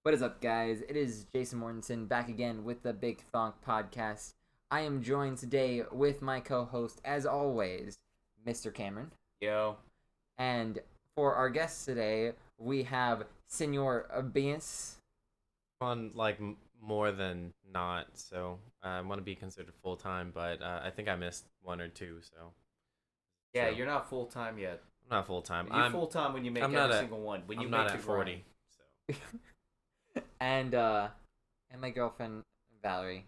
What is up, guys? It is Jason Mortensen back again with the Big Thonk Podcast. I am joined today with my co-host, as always, Mr. Cameron. Yo. And for our guests today, we have Senor Abias. On more than not, so I want to be considered full-time, but I think I missed one or two, so. Yeah, you're not full-time yet. I'm not full-time. You're full-time when you make every single one. When you I'm make not the at 40, so. and my girlfriend, Valerie.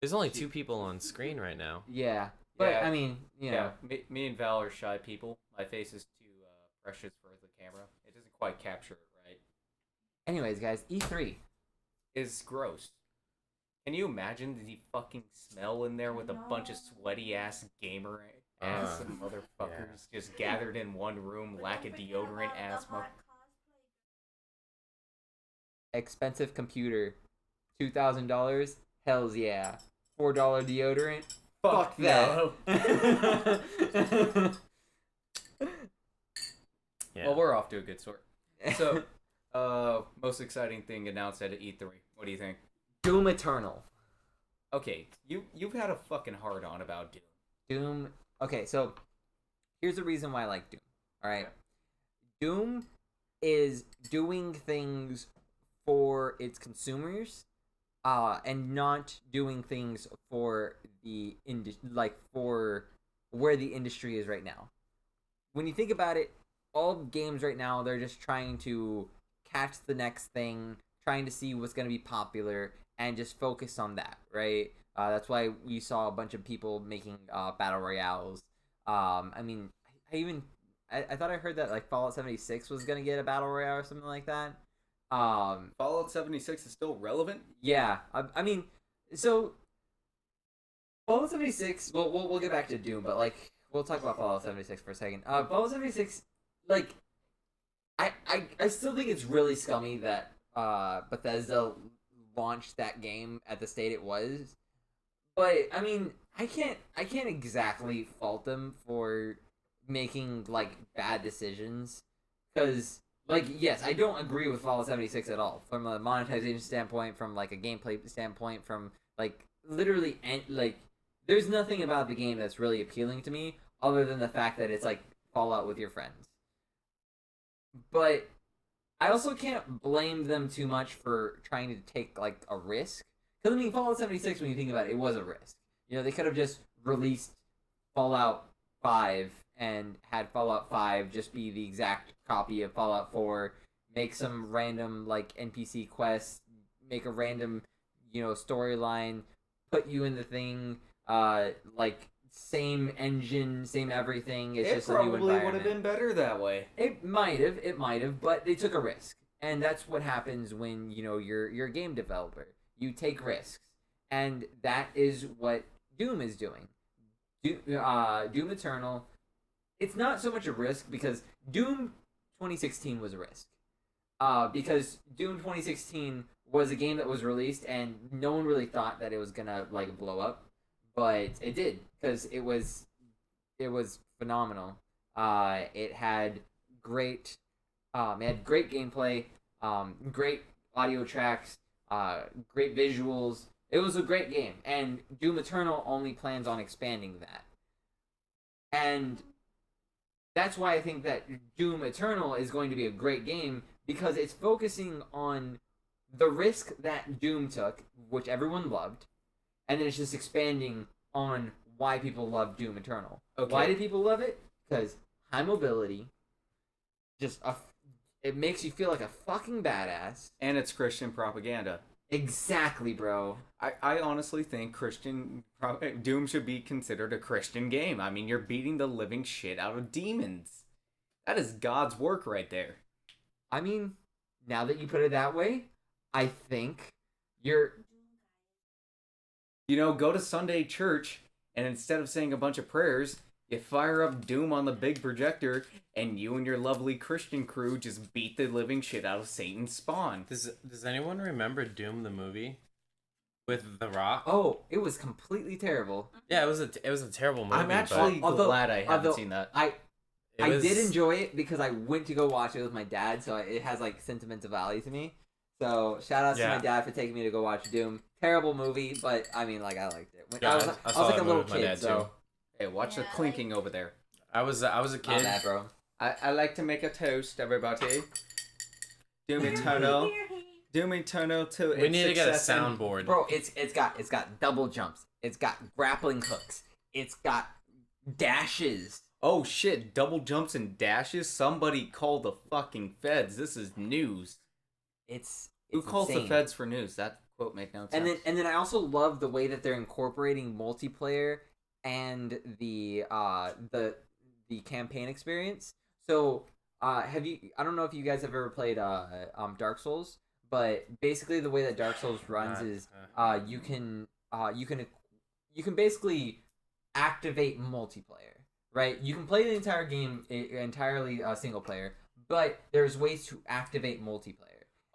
There's only two people on screen right now. Yeah, but Yeah. I mean, you know. Yeah, me and Val are shy people. My face is too precious for the camera. It doesn't quite capture it right. Anyways, guys, E3. It's gross. Can you imagine the fucking smell in there with a bunch of sweaty-ass gamer ass motherfuckers just gathered in one room, lack a deodorant ass Expensive computer, $2,000. Hells yeah. $4 deodorant. Fuck that. No. Yeah. Well, we're off to a good start. So, most exciting thing announced at E3. What do you think? Doom Eternal. Okay, you've had a fucking hard on about Doom. Doom. Okay, so here's the reason why I like Doom. All right, Doom is doing things for its consumers, and not doing things for the for where the industry is right now. When you think about it, all games right now, they're just trying to catch the next thing, trying to see what's going to be popular, and just focus on that, right? That's why we saw a bunch of people making battle royales. I mean, I thought I heard that like Fallout 76 was going to get a battle royale or something like that. Fallout 76 is still relevant? Yeah, I mean, so Fallout 76. Well, we'll get back to Doom, but like we'll talk about Fallout 76 for a second. Fallout 76, like, I still think it's really scummy that Bethesda launched that game at the state it was, but I mean, I can't exactly fault them for making like bad decisions, because like, yes, I don't agree with Fallout 76 at all from a monetization standpoint, from like a gameplay standpoint, from like literally like there's nothing about the game that's really appealing to me other than the fact that it's like Fallout with your friends. But I also can't blame them too much for trying to take like a risk. Because I mean, Fallout 76, when you think about it, it was a risk. You know, they could have just released Fallout 5 and had Fallout 5 just be the exact copy of Fallout 4, make some random like NPC quests, make a random, storyline, put you in the thing, like same engine, same everything. It's just a new environment. It probably would have been better that way. It might have, but they took a risk, and that's what happens when you're a game developer. You take risks, and that is what Doom is doing. Doom Eternal. It's not so much a risk because Doom 2016 was a risk. Because Doom 2016 was a game that was released, and no one really thought that it was gonna like blow up. But it did, because it was phenomenal. It had great gameplay, great audio tracks, great visuals. It was a great game, and Doom Eternal only plans on expanding that. And that's why I think that Doom Eternal is going to be a great game, because it's focusing on the risk that Doom took, which everyone loved, and then it's just expanding on why people love Doom Eternal. Okay. Why do people love it? Because high mobility, it makes you feel like a fucking badass. And it's Christian propaganda. Exactly, bro. I honestly think Doom should be considered a Christian game. I mean, you're beating the living shit out of demons. That is God's work right there. I mean, now that you put it that way, I think you're... Go to Sunday church, and instead of saying a bunch of prayers, you fire up Doom on the big projector, and you and your lovely Christian crew just beat the living shit out of Satan's spawn. Does anyone remember Doom the movie with The Rock? Oh, it was completely terrible. Yeah, it was a terrible movie. I'm actually glad I haven't seen that. I did enjoy it because I went to go watch it with my dad, so it has like sentimental value to me. So shout out to Yeah. my dad for taking me to go watch Doom. Terrible movie, but I mean, like I liked it. When, Yeah, I was saw like that a little movie with my kid, dad, so too. Hey, watch the clinking over there. I was a not kid. bad, bro. I like to make a toast, everybody. Doom Eternal. Doom Eternal to We need to get a success and- soundboard. Bro, it's got double jumps. It's got grappling hooks. It's got dashes. Oh shit, double jumps and dashes? Somebody called the fucking feds. This is news. It's Who calls the insane. feds for news? That quote make no sense. And then I also love the way that they're incorporating multiplayer and the campaign experience. So have you? I don't know if you guys have ever played Dark Souls, but basically the way that Dark Souls runs is you can basically activate multiplayer, right? You can play the entire game entirely single player, but there's ways to activate multiplayer.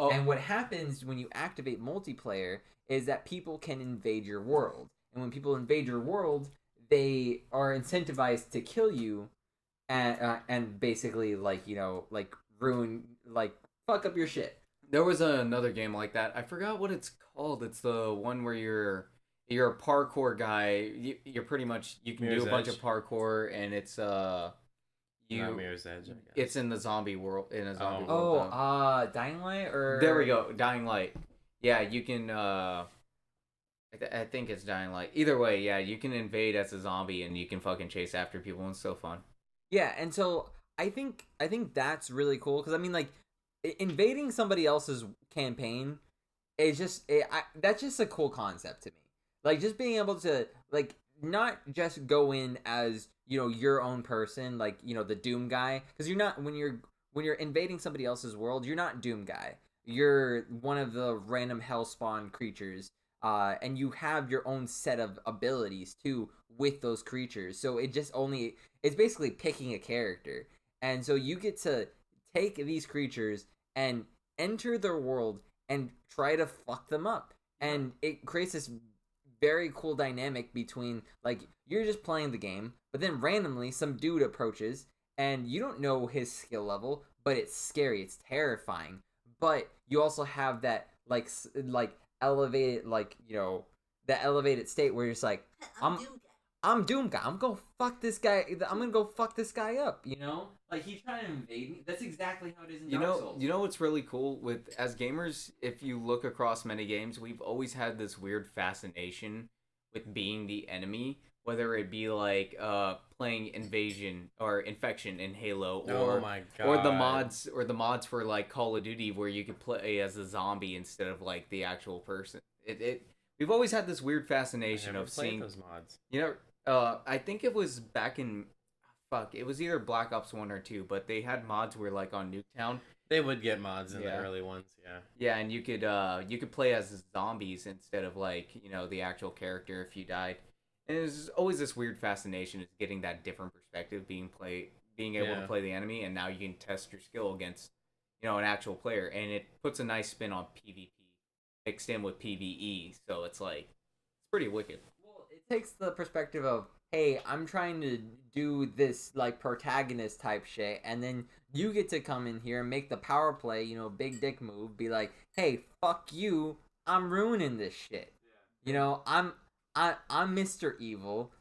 Oh. And what happens when you activate multiplayer is that people can invade your world. And when people invade your world, they are incentivized to kill you and basically like ruin, like fuck up your shit. There was another game like that. I forgot what it's called. It's the one where you're a parkour guy. You're pretty much you can Mirror's do a bunch Edge. of parkour, and it's Not Mirror's Edge, I guess. it's in the zombie world world. Oh, though. Dying Light or There we go. Dying Light. Yeah, you can. I think it's Dying Light. Either way, yeah, you can invade as a zombie and you can fucking chase after people, and it's so fun. Yeah, and so I think that's really cool because I mean, like, invading somebody else's campaign is that's just a cool concept to me. Like, just being able to like not just go in as your own person, like the Doom guy, because you're not when you're invading somebody else's world, you're not Doom guy. You're one of the random hellspawn creatures, and you have your own set of abilities too with those creatures. So it's basically picking a character, and so you get to take these creatures and enter their world and try to fuck them up, and it creates this very cool dynamic between like you're just playing the game, but then randomly some dude approaches and you don't know his skill level, but it's scary, it's terrifying. But you also have that like elevated that elevated state where you're just like I'm Doom guy. I'm gonna fuck this guy. I'm gonna go fuck this guy up. Like he's trying to invade me. That's exactly how it is in Dark Souls. You know what's really cool with as gamers, if you look across many games, we've always had this weird fascination with being the enemy, whether it be like playing Invasion or Infection in Halo, or Oh my God. or the mods for like Call of Duty where you could play as a zombie instead of like the actual person. We've always had this weird fascination I never of played seeing those mods. I think it was back in it was either Black Ops 1 or 2, but they had mods where like on Nuketown. They would get mods in the Yeah. early ones, yeah. Yeah, and you could play as zombies instead of like, the actual character if you died. And there's always this weird fascination is getting that different perspective, being able to Yeah. play the enemy, and now you can test your skill against, an actual player, and it puts a nice spin on PvP mixed in with PvE, so it's like it's pretty wicked. Well, it takes the perspective of, hey, I'm trying to do this like protagonist type shit, and then you get to come in here and make the power play, big dick move, be like, hey, fuck you, I'm ruining this shit. I'm Mr. Evil.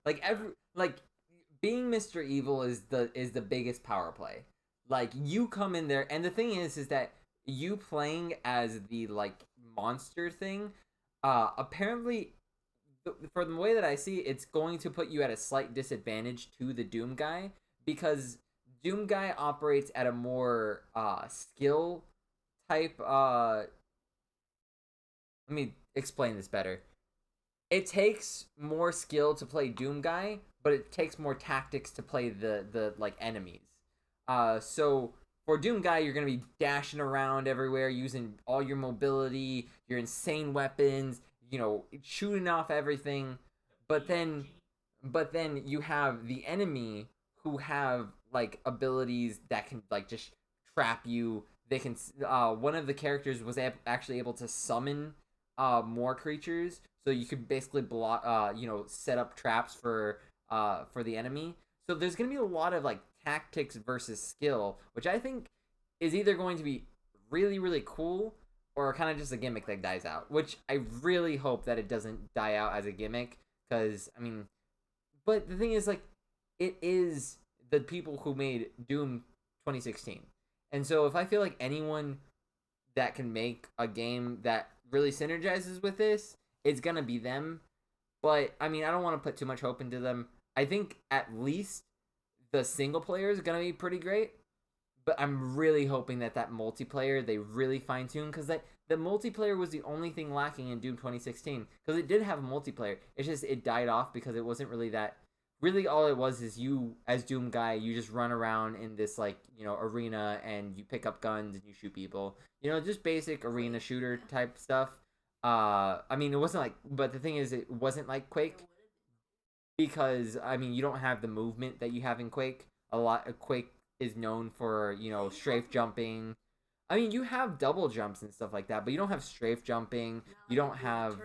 Being Mr. Evil is the biggest power play. Like, you come in there, and the thing is that you playing as the like monster thing, apparently, for the way that I see it, it's going to put you at a slight disadvantage to the Doom guy, because Doom guy operates at a more skill type. Let me explain this better. It takes more skill to play Doom guy, but it takes more tactics to play the like enemies. So for Doom guy, you're gonna be dashing around everywhere, using all your mobility, your insane weapons, shooting off everything. But then you have the enemy who have like abilities that can like just trap you. They can. One of the characters was actually able to summon more creatures, so you could basically block. Set up traps for the enemy. So there's gonna be a lot of like tactics versus skill, which I think is either going to be really, really cool, or kind of just a gimmick that dies out. Which I really hope that it doesn't die out as a gimmick, because I mean, but the thing is, like, it is the people who made Doom 2016, and so if I feel like anyone that can make a game that really synergizes with this, it's gonna be them. But I mean, I don't want to put too much hope into them. I think at least the single player is gonna be pretty great. But I'm really hoping that multiplayer they really fine tune, because the multiplayer was the only thing lacking in Doom 2016, because it did have a multiplayer. It's just it died off because it wasn't really that. Really, all it was is you as Doom guy, you just run around in this like arena and you pick up guns and you shoot people. Just basic arena shooter type stuff. I mean, it wasn't like, but the thing is, it wasn't like Quake, because I mean, you don't have the movement that you have in Quake. A lot of Quake is known for, strafe jumping. I mean, you have double jumps and stuff like that, but you don't have strafe jumping. You don't have...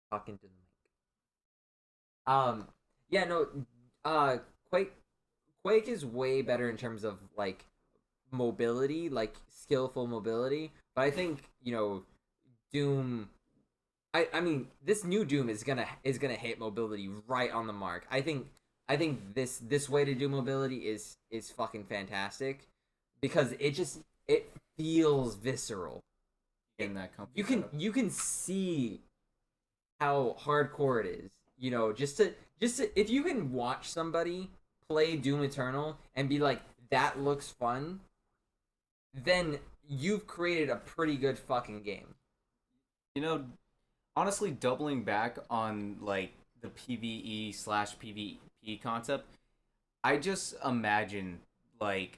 Talking to the mic. Yeah, no, Quake is way better in terms of, like, mobility, like, skillful mobility, but I think, Doom... I mean, this new Doom is gonna hit mobility right on the mark. I think this way to do mobility is fucking fantastic, because it feels visceral. In that you can see how hardcore it is. Just to if you can watch somebody play Doom Eternal and be like, that looks fun, then you've created a pretty good fucking game. Honestly, doubling back on like the PvE/PvP concept, I just imagine like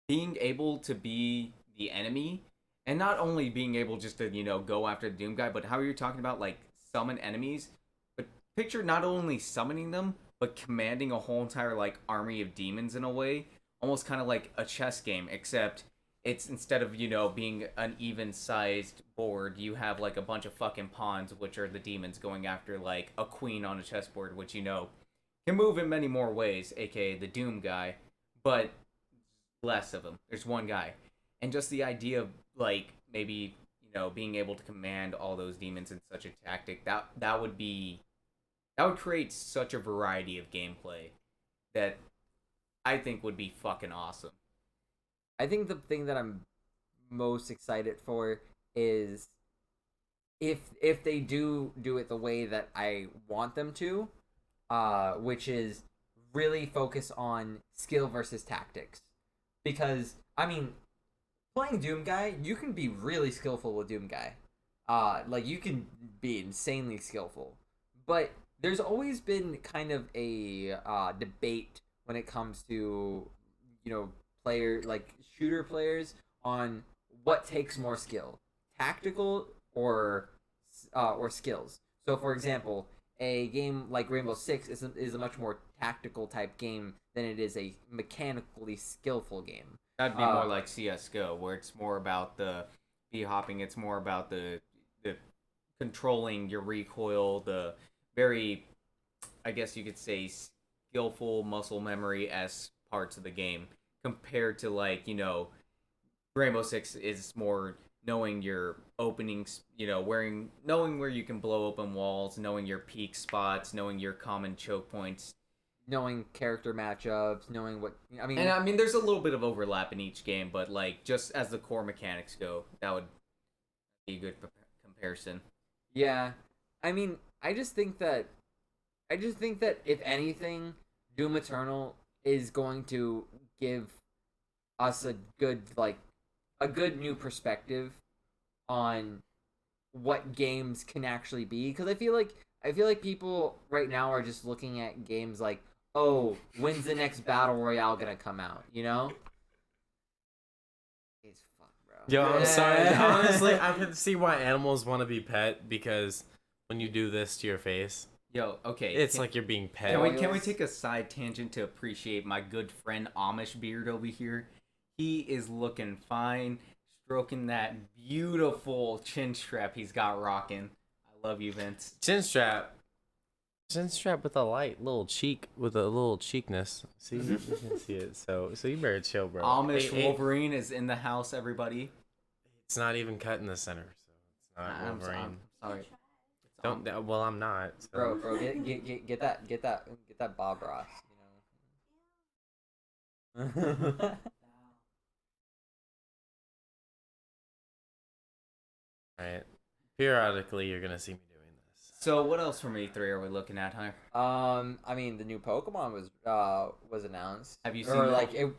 being able to be the enemy, and not only being able just to go after the Doom guy, but how you're talking about like summon enemies. But picture not only summoning them, but commanding a whole entire like army of demons in a way, almost kind of like a chess game, except it's instead of being an even sized board, you have like a bunch of fucking pawns, which are the demons going after like a queen on a chessboard, which can move in many more ways, aka the Doom guy, but less of them. There's one guy, and just the idea of like maybe being able to command all those demons in such a tactic, that would create such a variety of gameplay that I think would be fucking awesome. I think the thing that I'm most excited for is if they do it the way that I want them to, which is really focus on skill versus tactics. Because, I mean, playing Doom Guy, you can be really skillful with Doom Guy. Like, you can be insanely skillful. But there's always been kind of a debate when it comes to, shooter players on what takes more skill, tactical or skills. So, for example, a game like Rainbow Six is a much more tactical type game than it is a mechanically skillful game. That'd be more like CS:GO, where it's more about the hopping. It's more about the controlling your recoil, the very, I guess you could say, skillful muscle memory-esque parts of the game, compared to Rainbow Six is more knowing your openings, knowing where you can blow open walls, knowing your peak spots, knowing your common choke points, knowing character matchups, knowing what I mean. And I mean, there's a little bit of overlap in each game, but just as the core mechanics go, that would be a good comparison. Yeah, I mean, I just think that if anything, Doom Eternal is going to give us a good new perspective on what games can actually be, because I feel like people right now are just looking at games like, oh, when's the next battle royale gonna come out? It's fuck, bro. Yo, I'm sorry. Honestly, I can see why animals want to be pet, because when you do this to your face, Yo, okay. it's like you're being pet. Can we take a side tangent to appreciate my good friend Amish Beard over here? He is looking fine, stroking that beautiful chin strap he's got rocking. I love you, Vince. Chin strap. chin strap with a little cheekness. See, you can see it. So you better chill, bro. Amish Wolverine is in the house, everybody. It's not even cut in the center, so it's not Wolverine. I'm sorry. Don't. Well, I'm not. So. Bro, get that Bob Ross. You know. Right. Periodically, you're gonna see me doing this. So what else from E3 are we looking at, huh? I mean, the new Pokemon was announced. Have you seen or that? like it?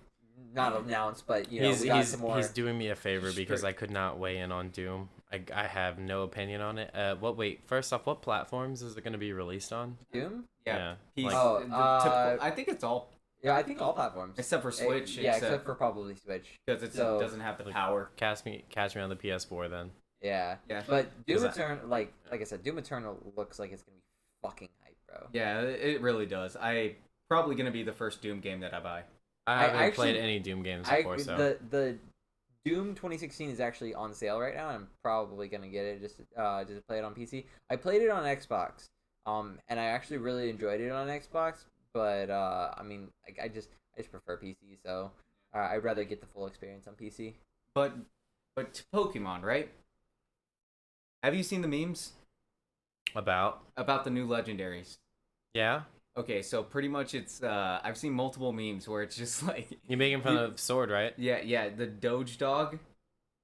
Not announced, but you know, we got some more. He's doing me a favor because I could not weigh in on Doom. I have no opinion on it. First off, what platforms is it going to be released on? Doom? Yeah. I think it's all. Yeah, I think all platforms. Except for Switch. Except for probably Switch. Because it doesn't have the power. Catch me on the PS4 then. Yeah. But Doom Eternal, like I said, Doom Eternal looks like it's going to be fucking hype, bro. Yeah, it really does. Probably going to be the first Doom game that I buy. I haven't played any Doom games before, so. The Doom 2016 is actually on sale right now. I'm probably gonna get it just to play it on PC. I played it on Xbox, and I actually really enjoyed it on Xbox. But I mean, I just prefer PC, so I'd rather get the full experience on PC. But to Pokemon, right? Have you seen the memes about the new legendaries? Yeah. Okay, so pretty much it's I've seen multiple memes where it's just like you're making fun of Sword, right? Yeah, the Doge dog.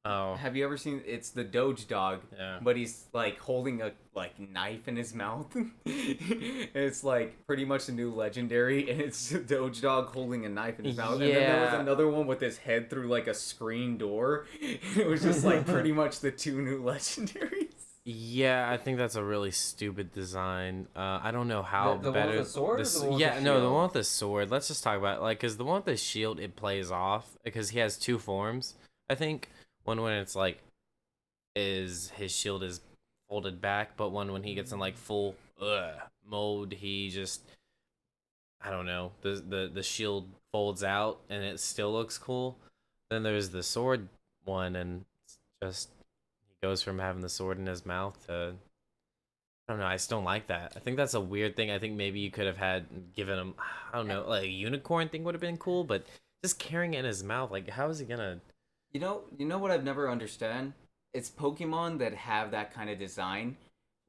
Oh. Have you ever seen it's the Doge dog? Yeah. But he's like holding a knife in his mouth. It's like pretty much the new legendary, and it's the Doge dog holding a knife in his mouth. Yeah. And then there was another one with his head through like a screen door. It was just like pretty much the two new legendaries. Yeah, I think that's a really stupid design. I don't know how the better. One with the sword? Or the one with the no, the shield? one with the sword. Let's just talk about because the one with the shield it plays off because he has two forms. I think one when it's like his shield is folded back, but one when he gets in like full mode, he just I don't know the shield folds out and it still looks cool. Then there's the sword one and it's just. Goes from having the sword in his mouth to I don't know, I just don't like that. I think that's a weird thing. I think maybe you could have given him I don't know, like a unicorn thing would have been cool, but just carrying it in his mouth, like how is he gonna You know what I've never understood? It's Pokemon that have that kind of design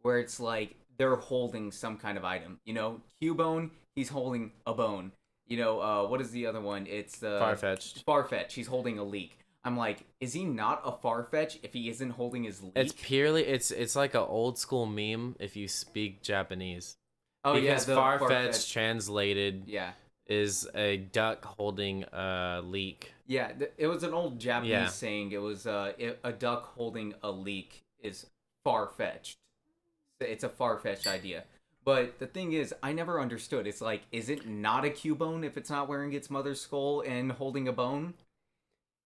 where it's like they're holding some kind of item. You know, Cubone, he's holding a bone. You know, what is the other one? It's Farfetch, he's holding a leek. I'm like, is he not a Farfetch if he isn't holding his leek? It's purely it's like an old school meme if you speak Japanese. Oh because yeah, Farfetch translated yeah is a duck holding a leek. Yeah, it was an old Japanese saying. It was a duck holding a leek is far-fetched. It's a far-fetched idea. But the thing is, I never understood. It's like, is it not a Cubone if it's not wearing its mother's skull and holding a bone?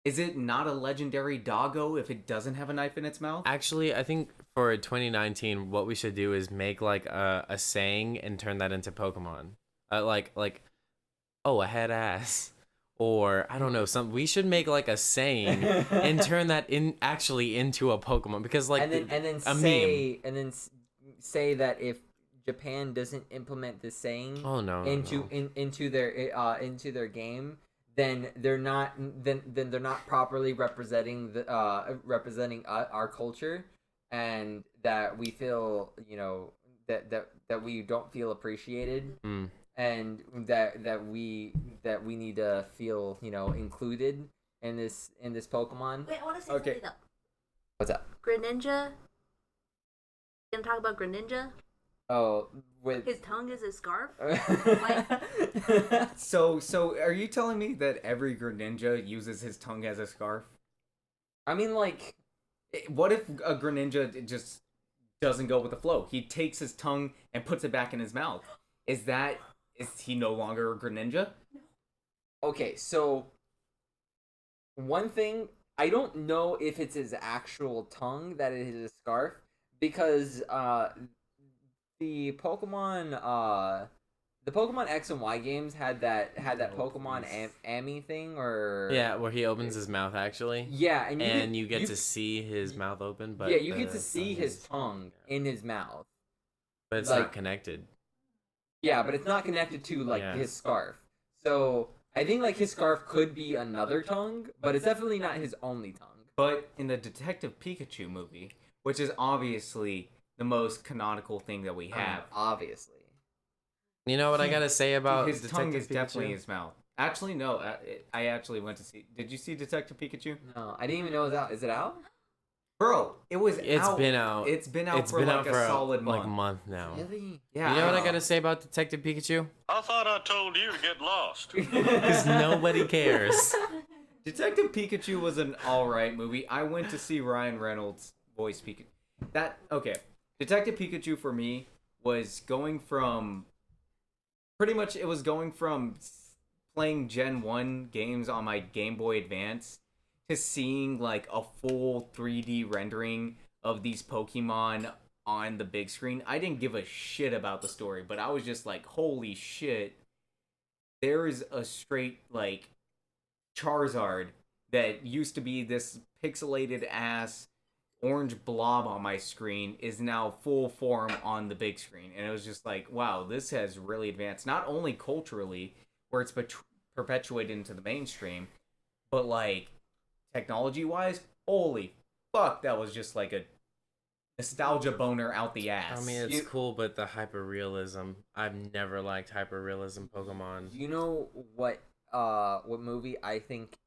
Is it not a legendary doggo if it doesn't have a knife in its mouth? Actually, I think for 2019, what we should do is make like a saying and turn that into Pokemon. Like, oh, a head ass, or I don't know, we should make like a saying and turn that into a Pokemon because like and then say that if Japan doesn't implement the saying into their game. Then they're not properly representing our culture, and that we feel that we don't feel appreciated, and that we need to feel included in this Pokemon. Wait, I want to say something though. What's up? Greninja. You gonna talk about Greninja? Oh, with his tongue is a scarf. So are you telling me that every Greninja uses his tongue as a scarf? I mean, like, what if a Greninja just doesn't go with the flow? He takes his tongue and puts it back in his mouth. Is he no longer a Greninja? Okay, so one thing, I don't know if it's his actual tongue that it is a scarf, because the Pokemon X and Y games had that Pokemon Ami thing, or where he opens his mouth actually. Yeah, and you get to see his mouth open, but you get to see his tongue in his mouth, but it's not connected. Yeah, but it's not connected to like Yeah. his scarf. So I think like his scarf could be another tongue, but it's definitely not his only tongue. But in the Detective Pikachu movie, which is obviously the most canonical thing that we have, Obviously. You know what I gotta say about his tongue Detective is definitely Pikachu? his mouth. Actually, no. I actually went to see. Did you see Detective Pikachu? No, I didn't even know it was out. Is it out? Bro, it was. It's out. been out. It's been out It's for been like out a for solid like month. a month now. Really? Yeah. You know what I know. gotta say about Detective Pikachu? I thought I told you to get lost. Because nobody cares. Detective Pikachu was an alright movie. I went to see Ryan Reynolds voice Pikachu. Detective Pikachu for me was going from playing Gen 1 games on my Game Boy Advance to seeing like a full 3D rendering of these Pokemon on the big screen. I didn't give a shit about the story, but I was just like, holy shit. There is a straight like Charizard that used to be this pixelated ass orange blob on my screen is now full form on the big screen, and it was just like, wow, this has really advanced, not only culturally where it's perpetuated into the mainstream, but like technology wise, holy fuck, that was just like a nostalgia boner out the ass. I mean, it's cool, but the hyperrealism. I've never liked hyperrealism Pokemon. Do you know what movie I think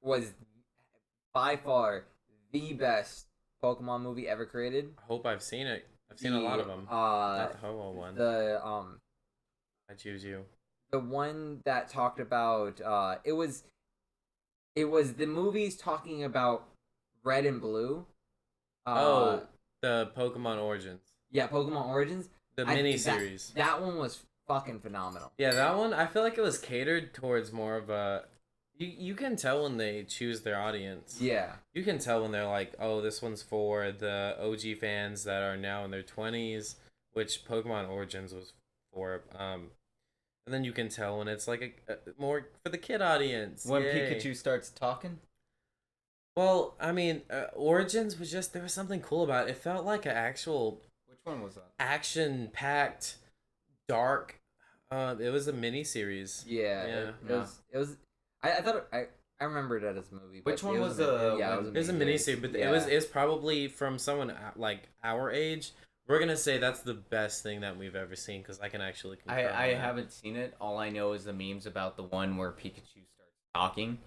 was by far the best Pokemon movie ever created? I hope I've seen it. I've seen a lot of them. Not the Ho-Oh one. I choose you. The one that talked about it was the movies talking about Red and Blue. The Pokemon Origins. Yeah, Pokemon Origins. The I- miniseries. That one was fucking phenomenal. Yeah, that one, I feel like it was catered towards more of a... You can tell when they choose their audience. Yeah. You can tell when they're like, oh, this one's for the OG fans that are now in their 20s, which Pokemon Origins was for. And then you can tell when it's like a more for the kid audience. When Yay. Pikachu starts talking? Well, I mean, Origins was just, there was something cool about it. It felt like an actual... Which one was that? Action-packed, dark... it was a mini-series. Yeah. Yeah. It was I thought I remembered it as a movie. Which but one it was yeah, It was a miniseries, but it was probably from someone like our age. We're gonna say that's the best thing that we've ever seen because I can actually confirm I that. haven't seen it. All I know is the memes about the one where Pikachu starts talking,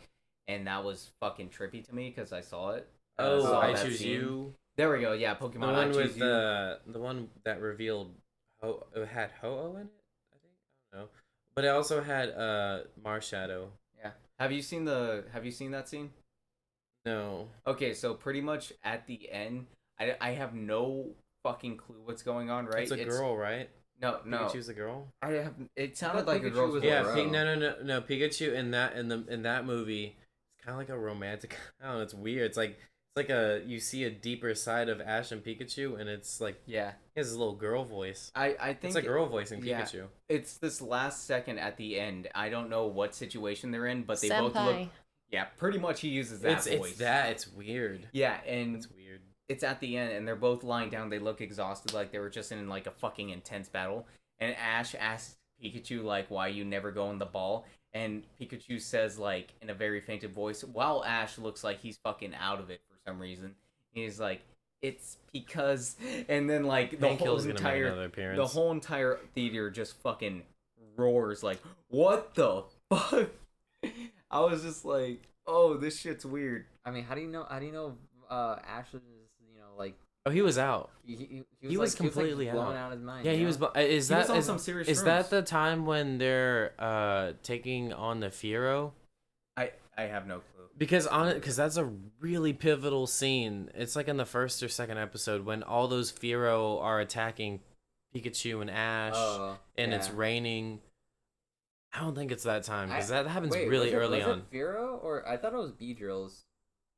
and that was fucking trippy to me because I saw it. Oh, I that choose scene. you. There we go. Yeah, Pokemon. The I one choose with you. the one that revealed it had Ho-Oh in it. I think I don't know, but it also had Marshadow. Yeah. Have you seen that scene? No. Okay, so pretty much at the end, I have no fucking clue what's going on. Right? It's a girl, right? No. Pikachu's a girl. I have. It sounded thought like a Pikachu girl's was voice. a Yeah, girl. no. Pikachu in that movie, it's kind of like a romantic. I don't know. It's weird. It's like you see a deeper side of Ash and Pikachu, and it's like Yeah. he has his little girl voice. I think It's a girl voice in yeah. Pikachu. It's this last second at the end. I don't know what situation they're in, but they both look. Yeah, pretty much he uses that voice. It's weird. Yeah, and It's weird. it's at the end, and they're both lying down. They look exhausted, like they were just in like a fucking intense battle. And Ash asks Pikachu like, "Why you never go in the ball?" And Pikachu says like in a very fainted voice, while Ash looks like he's fucking out of it for some reason. He's like, "It's because," and then like the Hank whole Hill's gonna make another entire appearance. the whole entire theater just fucking roars like, "What the fuck?" I was just like, "Oh, this shit's weird." I mean, how do you know Ash was like Oh, he was out. he was completely blowing out. out his mind. Yeah, you he know? was. Is He was that on is, some serious is that shrooms. the time when they're taking on the Fiero? I have no clue. Because that's a really pivotal scene. It's like in the first or second episode when all those Fiero are attacking Pikachu and Ash, and it's yeah. raining. I don't think it's that time because that happens Wait, really was early it on. Firo or I thought it was Beedrills.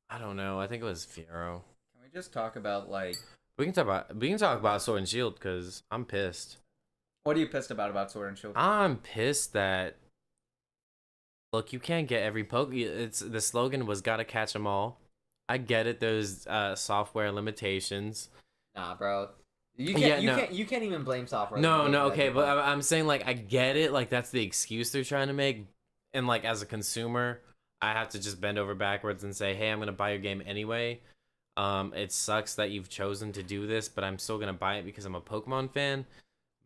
I don't know. I think it was Fiero. Can we just talk about like We can talk about Sword and Shield because I'm pissed. what are you pissed about Sword and Shield? I'm pissed that. Look, you can't get every poke. It's the slogan was "Gotta catch 'em all." I get it. There's software limitations. Nah, bro. You can't even blame software. No, okay, but I'm saying like I get it, like that's the excuse they're trying to make, and like as a consumer, I have to just bend over backwards and say, hey, I'm gonna buy your game anyway. It sucks that you've chosen to do this, but I'm still gonna buy it because I'm a Pokemon fan.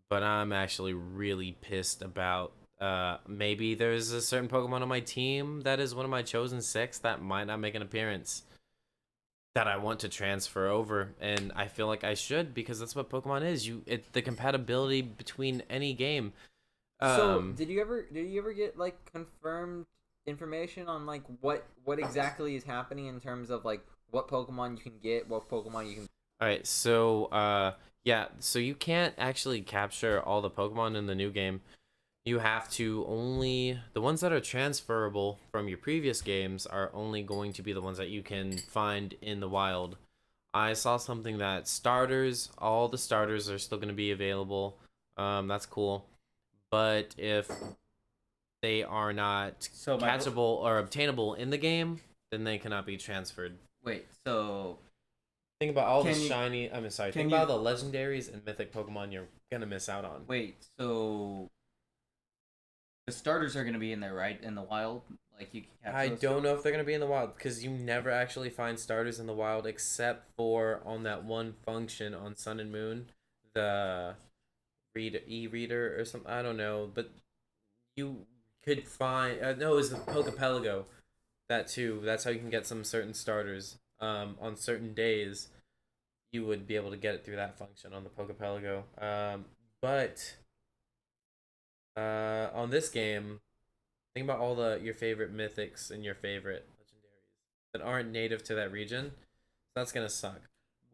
But I'm actually really pissed about maybe there's a certain Pokemon on my team that is one of my chosen 6 that might not make an appearance that I want to transfer over, and I feel like I should because that's what Pokemon is. The compatibility between any game. So did you ever get like confirmed information on like what exactly is happening in terms of like what Pokemon you can get, what Pokemon you can? All right, so yeah, so you can't actually capture all the Pokemon in the new game. You have to only the ones that are transferable from your previous games are only going to be the ones that you can find in the wild. I saw something that all the starters are still going to be available. That's cool. But if they are not catchable or obtainable in the game, then they cannot be transferred. Wait, so Think about all the shiny. I'm sorry. Think about all the legendaries and mythic Pokemon you're gonna miss out on. Wait, so the starters are gonna be in there, right? In the wild, like you can capture I those don't know if they're gonna be in the wild because you never actually find starters in the wild except for on that one function on Sun and Moon, the e-reader or something. I don't know, but you could find. No, it was the Pokepelago. That too. That's how you can get some certain starters. On certain days, you would be able to get it through that function on the Pokepelago. But on this game, think about all your favorite mythics and your favorite legendaries that aren't native to that region. That's gonna suck.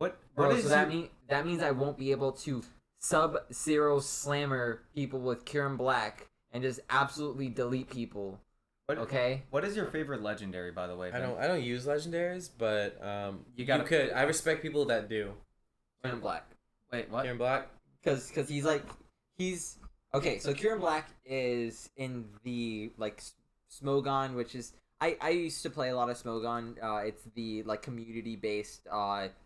That means I won't be able to Sub-Zero Slammer people with Kieran Black and just absolutely delete people. Okay. What is your favorite legendary, by the way? Ben? I don't use legendaries, but you could. I respect people that do. Kieran Black. Wait, what? Kieran Black? Because he's okay. So Kieran Black is in the like Smogon, which is I used to play a lot of Smogon. It's the like community based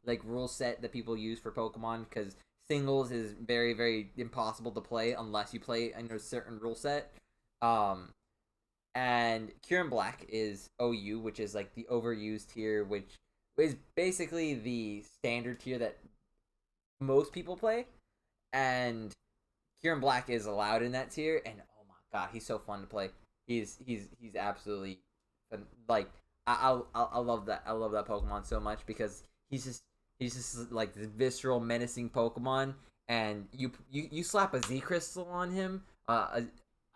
like rule set that people use for Pokemon because singles is very very impossible to play unless you play in a certain rule set. And Kieran Black is OU, which is like the overused tier, which is basically the standard tier that most people play. And Kieran Black is allowed in that tier, and oh my god, he's so fun to play. He's absolutely like I love that. I love that Pokemon so much because he's just like this visceral, menacing Pokemon, and you slap a Z Crystal on him,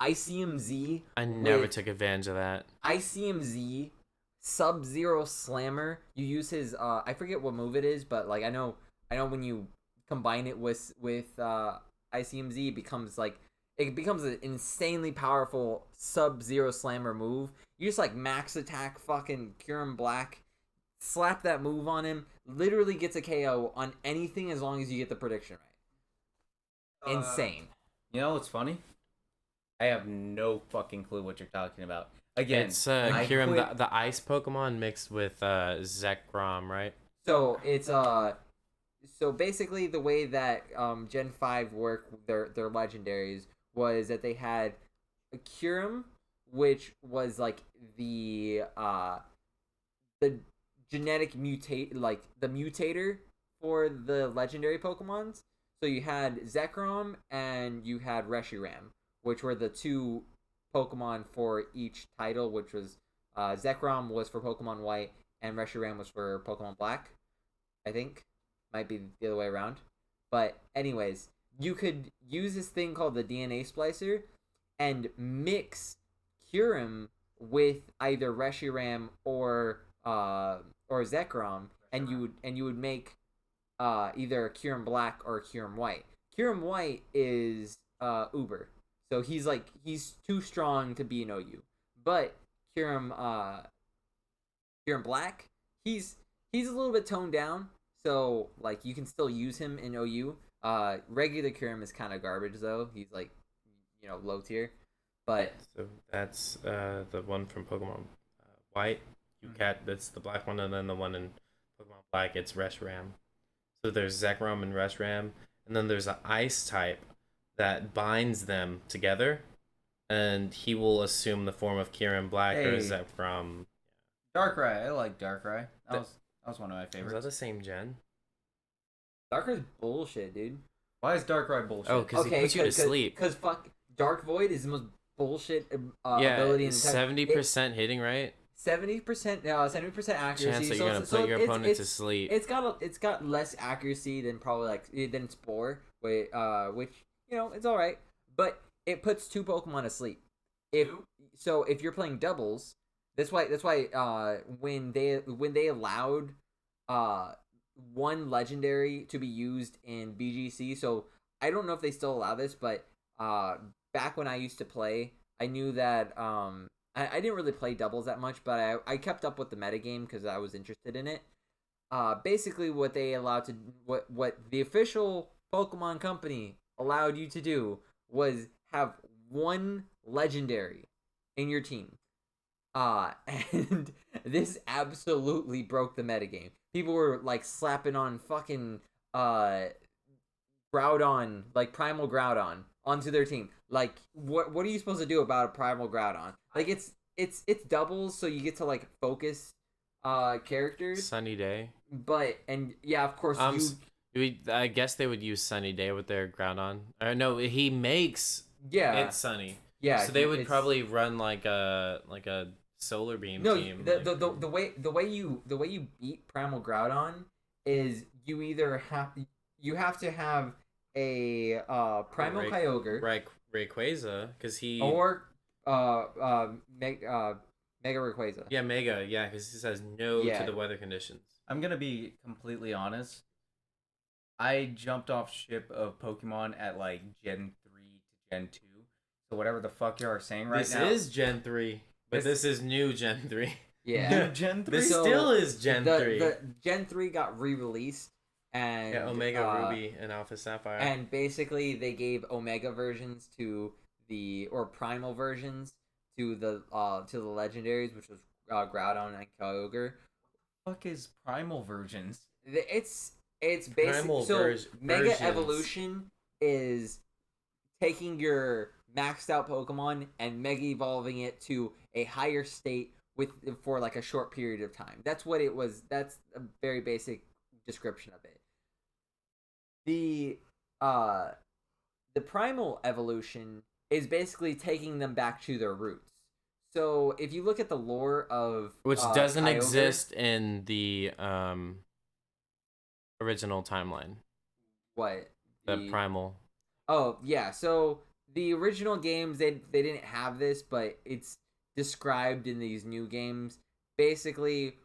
ICM Z. I never took advantage of that. ICM Z, Sub-Zero Slammer. You use his I forget what move it is, but like I know when you combine it with ICM Z, it becomes an insanely powerful Sub-Zero Slammer move. You just like max attack fucking Kieran Black, slap that move on him, literally gets a KO on anything as long as you get the prediction right. Insane. You know what's funny? I have no fucking clue what you're talking about. Again, It's Kieran, the ice Pokemon mixed with Zekrom, right? So it's so basically the way that Gen 5 worked their legendaries was that they had a Kyurem, which was like the genetic the mutator for the legendary Pokemons. So you had Zekrom and you had Reshiram, which were the two Pokemon for each title, which was Zekrom was for Pokemon White and Reshiram was for Pokemon Black. I think might be the other way around. But anyways, you could use this thing called the DNA splicer and mix Kyurem with either Reshiram or Zekrom, and you would make either Kyurem Black or Kyurem White. Kyurem White is Uber. So he's too strong to be an OU. But Kyurem Black, he's a little bit toned down. So like you can still use him in OU. Regular Kyurem is kind of garbage though. He's like, low tier. But so that's the one from Pokemon White. That's the black one, and then the one in Pokemon Black, it's Reshiram. So there's Zekrom and Reshiram, and then there's an ice type that binds them together, and he will assume the form of Kieran Black, or is Hey. that from? Darkrai. I like Darkrai. That was one of my Was favorites. that the same gen? Darkrai's bullshit, dude. Why is Darkrai bullshit? Oh, because he puts you to sleep. Because fuck, Dark Void is the most bullshit Yeah, ability in the 70% hitting, right? 70% accuracy. Chance that so, you're gonna so put your it's- opponent it's- to sleep. It's got less accuracy than probably than Spore, which it's all right, but it puts 2 Pokemon to sleep. If you're playing doubles, that's why when they allowed one legendary to be used in BGC, so I don't know if they still allow this, but back when I used to play, I knew that I didn't really play doubles that much, but I kept up with the metagame because I was interested in it. Basically, what they allowed to what the official Pokemon company allowed you to do was have one legendary in your team. And this absolutely broke the metagame. People were like slapping on fucking Groudon, like Primal Groudon, onto their team. Like, what are you supposed to do about a Primal Groudon? Like, it's doubles, so you get to like focus characters. Sunny Day. But of course I guess they would use Sunny Day with their Groudon. No, he makes it sunny. Yeah. So they would probably run like a solar beam team. The way you beat Primal Groudon is you either have to have a Primal Kyogre, Rayquaza, because he or Mega Rayquaza. Yeah, Mega, yeah, because he says no Yeah. to the weather conditions. I'm gonna be completely honest. I jumped off ship of Pokemon at like Gen 3 to Gen 2. So whatever the fuck you are saying right This now. is Gen 3, but this is new Gen 3. Yeah. Gen 3. This still is Gen 3. The Gen 3 got re-released, and Yeah, Omega Ruby and Alpha Sapphire. and basically they gave Omega versions to or Primal versions to the legendaries, which was Groudon and Kyogre. Fuck is primal versions? It's basically Primal Mega versions. Evolution is taking your maxed out Pokemon and Mega evolving it to a higher state for like a short period of time. That's what it was. That's a very basic description of it. The Primal Evolution is basically taking them back to their roots. So if you look at the lore of Which doesn't Kyogre, exist in the original timeline. what The Primal. Oh yeah, so the original games they didn't have this, but it's described in these new games. Basically,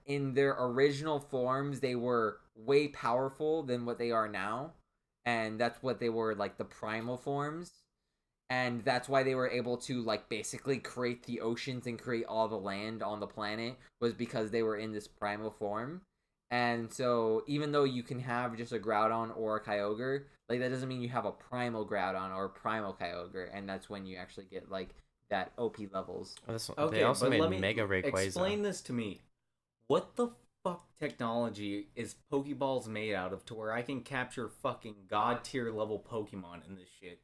in their original forms, they were way powerful than what they are now, and that's what they were, like the primal forms, and that's why they were able to like basically create the oceans and create all the land on the planet, was because they were in this primal form. And so even though you can have just a Groudon or a Kyogre, like that doesn't mean you have a primal Groudon or a primal Kyogre, and that's when you actually get like that OP levels. Okay, They also but made let me Mega Rayquaza. explain this to me. What the fuck technology is Pokeballs made out of to where I can capture fucking god tier level Pokemon in this shit?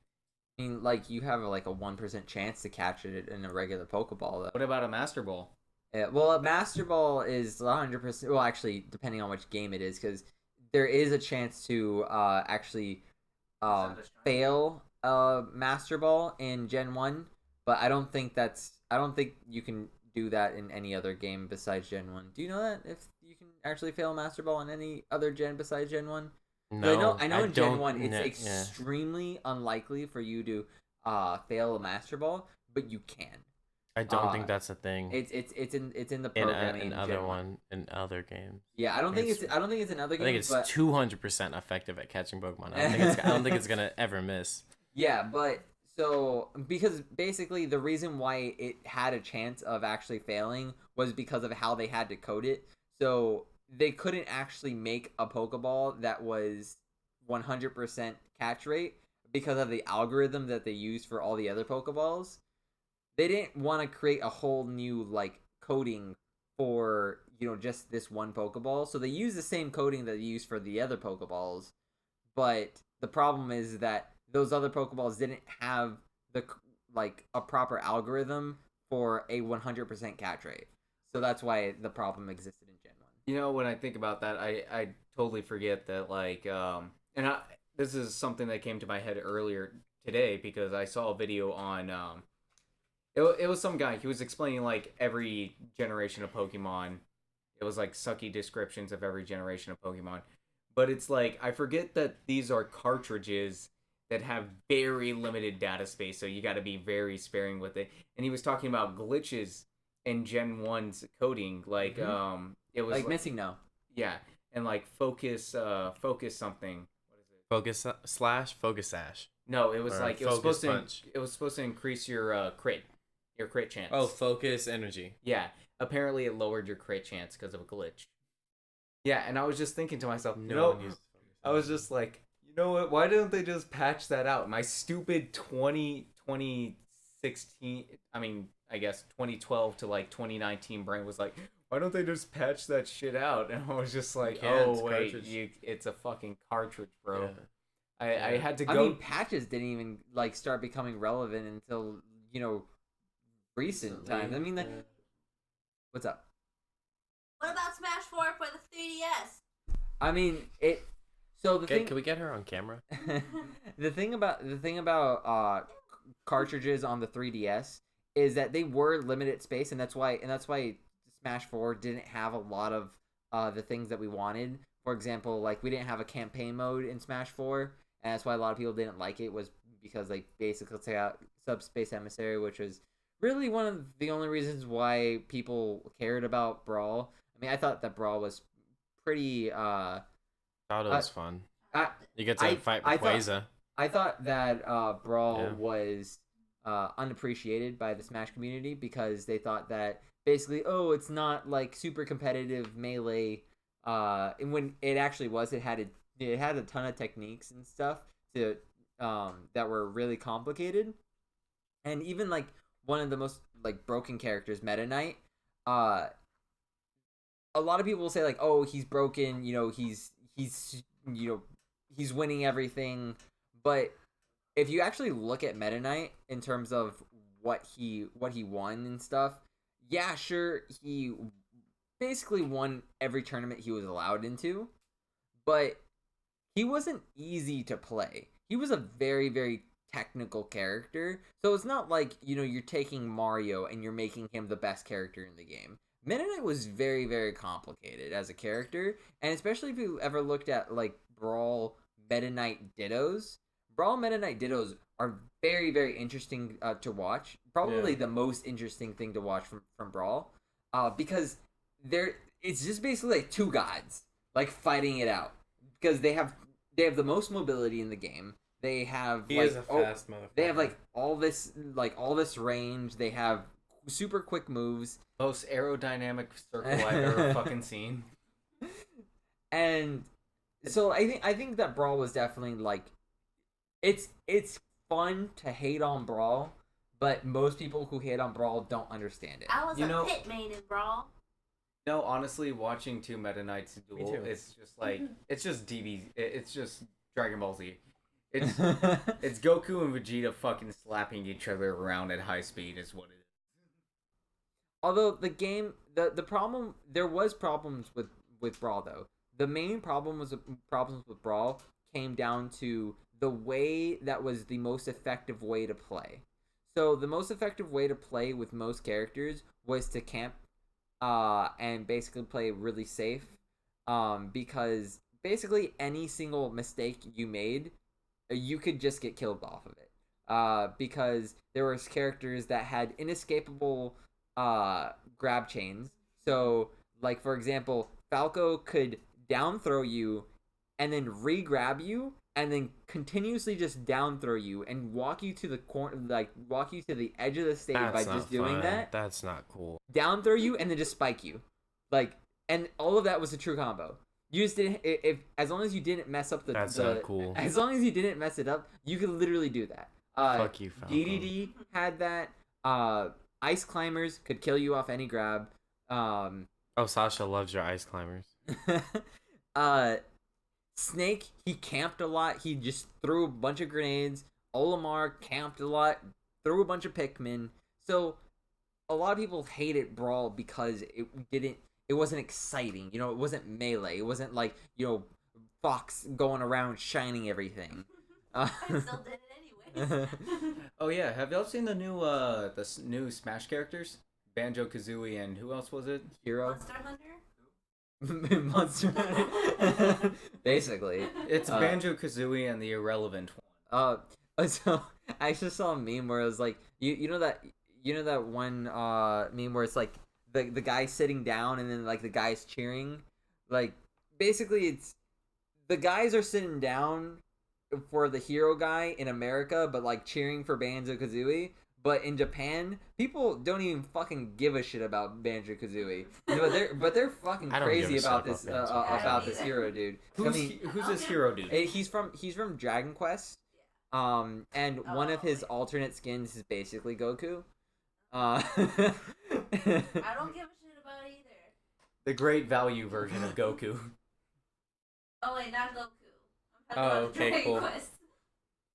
I mean, like you have like a 1% chance to catch it in a regular Pokeball, though. What about a Master Ball? Yeah, well, a Master Ball is 100%. Well, actually, depending on which game it is, because there is a chance to actually fail a Master Ball in Gen 1, but I don't think you can do that in any other game besides Gen 1. Do you know that if you can actually fail a Master Ball in any other gen besides Gen 1? No, I know in Gen don't 1 it's kn- extremely unlikely for you to fail a Master Ball, but you can. I don't think that's a thing. It's in the in programming in in other Gen 1. in other games. Yeah, I don't think it's in other I think games, it's but 200% effective at catching Pokemon. I don't think it's gonna ever miss. yeah, but so because basically the reason why it had a chance of actually failing was because of how they had to code it. So they couldn't actually make a Pokeball that was 100% catch rate because of the algorithm that they used for all the other Pokeballs. They didn't want to create a whole new like coding for just this one Pokeball, so they used the same coding that they used for the other Pokeballs, but the problem is that those other Pokeballs didn't have a proper algorithm for a 100% catch rate. So that's why the problem existed in Gen 1. You know, when I think about that, I totally forget that, like, this is something that came to my head earlier today because I saw a video on, it was some guy, he was explaining, like, every generation of Pokemon. It was, like, sucky descriptions of every generation of Pokemon. But it's like, I forget that these are cartridges that have very limited data space, so you gotta be very sparing with it. And he was talking about glitches in Gen 1's coding, like, it was like missing no. yeah, and like focus something. What is it? Focus sash. No, it was Or like it was focus supposed punch. to. It was supposed to increase your crit chance. Oh, focus energy. yeah. Apparently, it lowered your crit chance because of a glitch. Yeah, and I was just thinking to myself, No one uses focus I was energy. just like, you know what? Why don't they just patch that out? My stupid 2016. I mean, I guess 2012 to like 2019 brain was like, why don't they just patch that shit out? And I was just like, can't, oh it's wait, cartridge. it's a fucking cartridge, bro. Yeah. I had to I go. mean, patches didn't even like start becoming relevant until recent times. I mean, what's up? What about Smash 4 for the 3DS? I mean, it. So the thing. Can we get her on camera? the thing about cartridges on the 3DS is that they were limited space, and that's why Smash 4 didn't have a lot of the things that we wanted. For example, like we didn't have a campaign mode in Smash 4, and that's why a lot of people didn't like it, was because they basically took out Subspace Emissary, which was really one of the only reasons why people cared about Brawl. I mean, I thought that Brawl was pretty Thought it was fun. I, You get to fight I thought- Rayquaza. I thought that Brawl Yeah. was unappreciated by the Smash community because they thought that basically, oh, it's not like super competitive melee. And when it actually was, it had a ton of techniques and stuff to that were really complicated. And even like one of the most like broken characters, Meta Knight, a lot of people will say like, oh, he's broken. He's winning everything. But if you actually look at Meta Knight in terms of what he won and stuff, yeah, sure, he basically won every tournament he was allowed into, but he wasn't easy to play. He was a very, very technical character, so it's not like you're taking Mario and you're making him the best character in the game. Meta Knight was very, very complicated as a character, and especially if you ever looked at like Brawl Meta Knight Dittos. Brawl Meta Knight Dittos are very, very interesting to watch. Probably the most interesting thing to watch from Brawl, because it's just basically like two gods like fighting it out because they have the most mobility in the game. They have He is a fast motherfucker. they have like all this range. They have super quick moves. Most aerodynamic circle I've ever fucking seen. And so I think that Brawl was definitely like it's fun to hate on Brawl, but most people who hate on Brawl don't understand it. I was a pit main in Brawl. No, honestly, watching two Meta Knights duel, too. it's just like it's just it's just Dragon Ball Z. It's Goku and Vegeta fucking slapping each other around at high speed is what it is. Although the game, the problem, there was problems with Brawl though. The main problems with Brawl came down to the way that was the most effective way to play. So the most effective way to play with most characters was to camp, and basically play really safe, because basically any single mistake you made, you could just get killed off of it. Because there was characters that had inescapable grab chains. So, like for example, Falco could down throw you, and then re-grab you, and then continuously just down throw you and walk you to the corner, like walk you to the edge of the stage That's by not just doing fun. that. That's not cool. Down throw you and then just spike you, like, and all of that was a true combo. You just didn't, if as long as you didn't mess up That's not cool. As long as you didn't mess it up, you could literally do that. Fuck you, Falco. DDD had that. Ice climbers could kill you off any grab. Oh, Sasha loves your ice climbers. Snake, he camped a lot. He just threw a bunch of grenades. Olimar camped a lot, threw a bunch of Pikmin. So a lot of people hated Brawl because it wasn't exciting. You know, it wasn't melee. It wasn't like, you know, Fox going around shining everything. I still did it anyways. Oh yeah, have y'all seen the new Smash characters? Banjo Kazooie and who else was it? Hero. Monster Hunter? Monster Hunter. Basically. It's Banjo Kazooie and the irrelevant one. So I just saw a meme where it was like, you know that one meme where it's like the guy sitting down and then like the guy's cheering, like basically it's the guys are sitting down for the hero guy in America, but like cheering for Banjo Kazooie. But in Japan, people don't even fucking give a shit about Banjo Kazooie. But they're fucking I don't give crazy a shit about this about this hero, dude. Who's this hero dude? He's from Dragon Quest. And one of his alternate skins is basically Goku. I don't give a shit about either. The great value version of Goku. Oh wait, not Goku. I'm talking Oh, about okay, Dragon cool. Quest.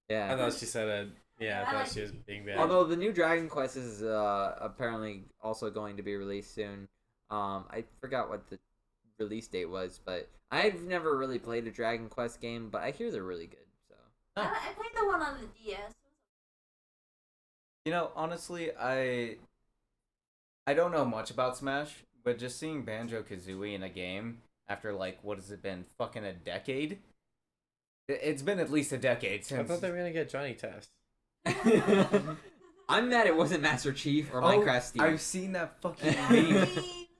Yeah. I thought she said that. Yeah, I thought she was being bad. Although the new Dragon Quest is apparently also going to be released soon. I forgot what the release date was, but I've never really played a Dragon Quest game, but I hear they're really good. So I played the one on the DS. You know, honestly, I don't know much about Smash, but just seeing Banjo Kazooie in a game after like what has it been, fucking a decade? It's been at least a decade I since. thought they were gonna get Johnny Test. I'm mad it wasn't Master Chief or Minecraft Steve. I've seen that fucking meme.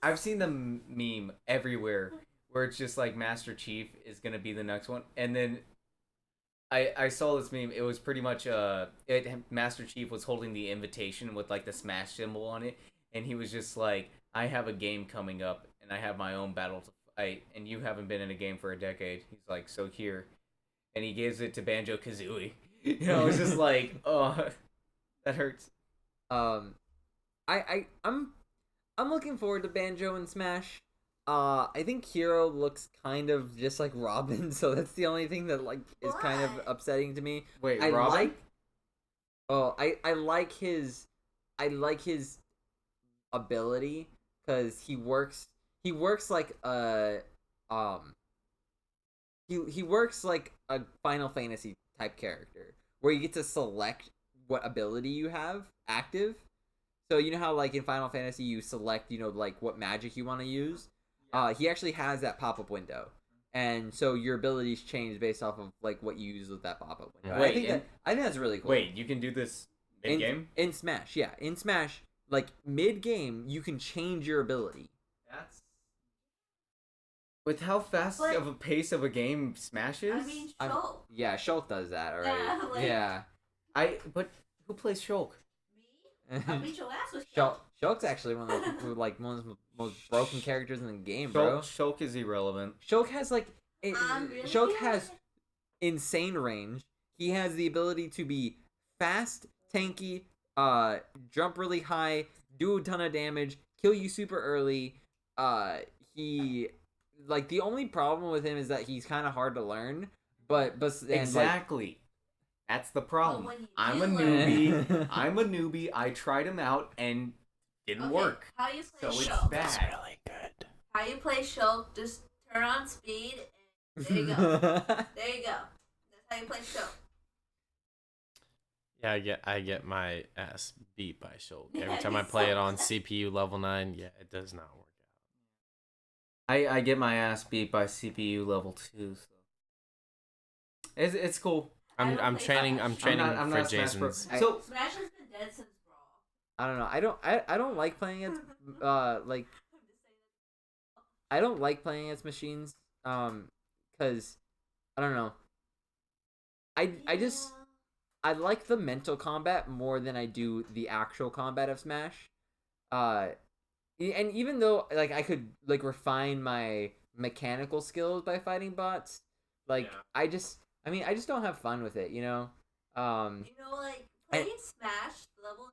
I've seen the meme everywhere where it's just like Master Chief is gonna be the next one, and then I saw this meme. It was pretty much Master Chief was holding the invitation with like the Smash symbol on it, and he was just like, "I have a game coming up, and I have my own battle to fight, and you haven't been in a game for a decade." He's like, "So here," and he gives it to Banjo Kazooie. You know, it's just like, oh, that hurts. I'm looking forward to Banjo and Smash. I think Hero looks kind of just like Robin, so that's the only thing that like is kind of What? upsetting to me. Wait, I Robin? I like his ability because he works like he works like a Final Fantasy type character where you get to select what ability you have active. So you know how like in Final Fantasy you select, you know, like what magic you want to use. He actually has that pop-up window, and so your abilities change based off of like what you use with that pop-up window. Wait, I think that's really cool. Wait, you can do this mid game? In Smash, yeah, in Smash, like mid game, you can change your ability. That's with how fast But- of a pace of a game Smash is. I mean, I'm- Shulk. Yeah, Shulk does that already. Yeah, like- Yeah. But who plays Shulk? Me? I'll beat your ass with Shulk's actually one of the most broken characters in the game, bro. Shulk is irrelevant. Shulk has like Really Shulk good. has insane range. He has the ability to be fast, tanky, jump really high, do a ton of damage, kill you super early. He like the only problem with him is that he's kind of hard to learn. But and, Exactly. That's the problem. when you I'm a do newbie. I'm a newbie. I tried him out and didn't Okay, work. How you So play it's Shulk? bad. really good. How you play Shulk? Just turn on speed. And there you go. There you go. That's how you play Shulk. Yeah, I get my ass beat by Shulk every time I play it on CPU level 9. Yeah, it does not work out. I get my ass beat by CPU level 2. So it's cool. I don't I'm play training. Smash. I'm training I'm for not a Smash Bro. Jason's. So Smash has been dead since Brawl. I don't know. I don't like playing against like I don't like playing against machines cuz I don't know. I just I like the mental combat more than I do the actual combat of Smash. And even though like I could like refine my mechanical skills by fighting bots, like Yeah. I just don't have fun with it, you know? You know, like playing Smash level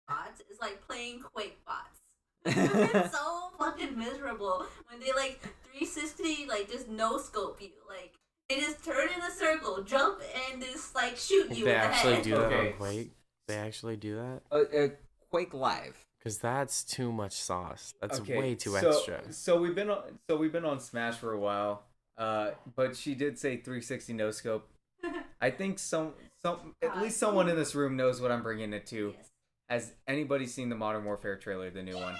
9 bots is like playing Quake bots. It's so fucking miserable when they like 360 like just no scope you. Like They just turn in a circle, jump, and just like shoot you They in the actually head. do that Okay. on Quake. They actually do that. Quake Live. Cause that's too much sauce. That's Okay, way too so, extra. So we've been on Smash for a while. But she did say 360 no scope. I think at least someone in this room knows what I'm bringing it to. Yes. Has anybody seen the Modern Warfare trailer, the new one?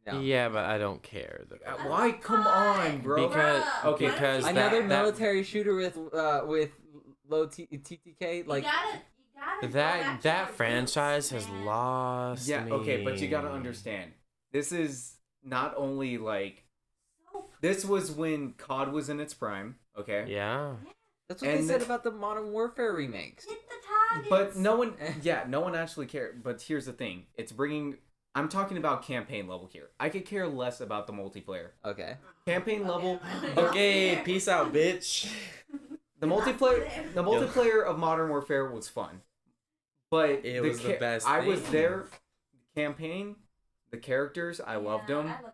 No. Yeah, but I don't care. Why? Come on, bro. Because Okay, because Another that, military shooter with low TTK. Like you gotta go back that to your franchise roots, has man. lost Yeah, me. okay, but you gotta understand. This is not only like So this was when COD was in its prime, okay? Yeah. that's what they And said about the Modern Warfare remakes. hit the targets. But no one actually cared. But here's the thing: I'm talking about campaign level here. I could care less about the multiplayer. Okay. Campaign level. Okay, peace out, bitch. The multiplayer of Modern Warfare was fun, but It was the best I was thing. there. The campaign, the characters, I loved them. I love the campaign.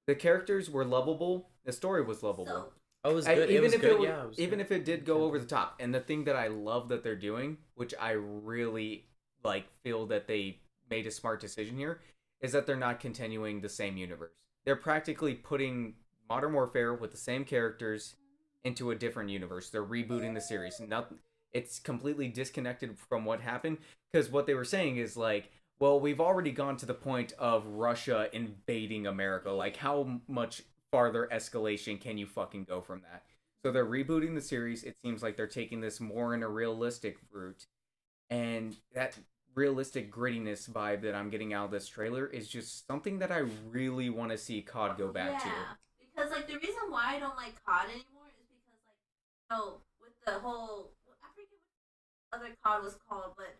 The characters were lovable. The story was lovable. So, Oh, it was And good. It was good. Yeah. even if it did go over the top. And the thing that I love that they're doing, which I really feel that they made a smart decision here, is that they're not continuing the same universe. They're practically putting Modern Warfare with the same characters into a different universe. They're rebooting the series. It's completely disconnected from what happened, because what they were saying is well, we've already gone to the point of Russia invading America. Like, how much farther escalation can you fucking go from that? So they're rebooting the series. It seems like they're taking this more in a realistic route. And that realistic grittiness vibe that I'm getting out of this trailer is just something that I really want to see COD go back to. Because the reason why I don't like COD anymore is because with the whole I forget what other COD was called, but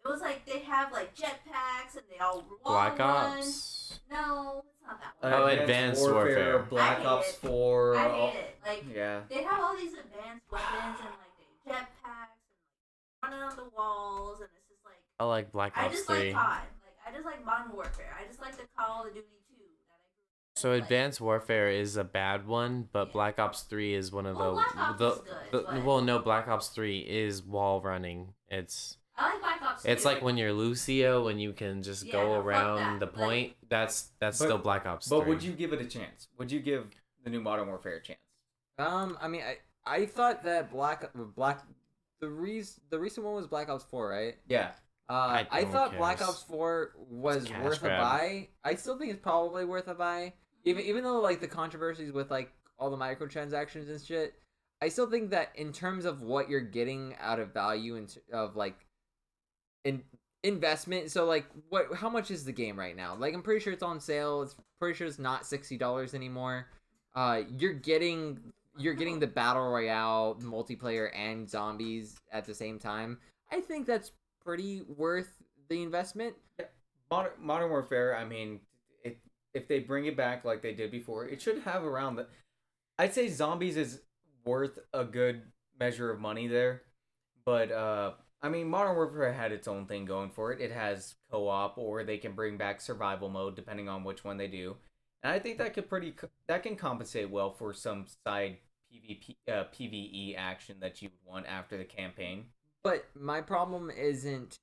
it was they have jetpacks and they all Black run. Ops. No, it's not that one. Oh, Advanced Warfare. Black I hate Ops it. 4. I hate it. Yeah. They have all these advanced weapons and they jetpacks and running on the walls, and it's just I like Black I Ops just 3. like COD. I just like Modern Warfare. I just like the Call of Duty 2 that I grew up So with. Advanced Warfare is a bad one, but Yeah. Black Ops 3 is one of Well, the Black Ops is good, but- well, no, Black Ops 3 is wall running. I like Black Ops 2. It's like when you're Lucio and you can just Yeah, go no, fuck around that. the point. That's still Black Ops 3. But would you give it a chance? Would you give the new Modern Warfare a chance? I mean, I thought that the recent one was Black Ops 4, right? Yeah. I don't thought care. Black Ops 4 was cash worth grab. a buy. I still think it's probably worth a buy. Even though the controversies with all the microtransactions and shit, I still think that in terms of what you're getting out of value and of investment, so how much is the game right now? I'm pretty sure it's on sale. It's pretty sure it's not $60 anymore. You're getting the battle royale, multiplayer, and zombies at the same time. I think that's pretty worth the investment. Modern Warfare, I mean, if they bring it back like they did before, it should have around I'd say zombies is worth a good measure of money there. But, I mean, Modern Warfare had its own thing going for it. It has co-op, or they can bring back survival mode, depending on which one they do. And I think that can compensate well for some side PvE action that you would want after the campaign. But my problem isn't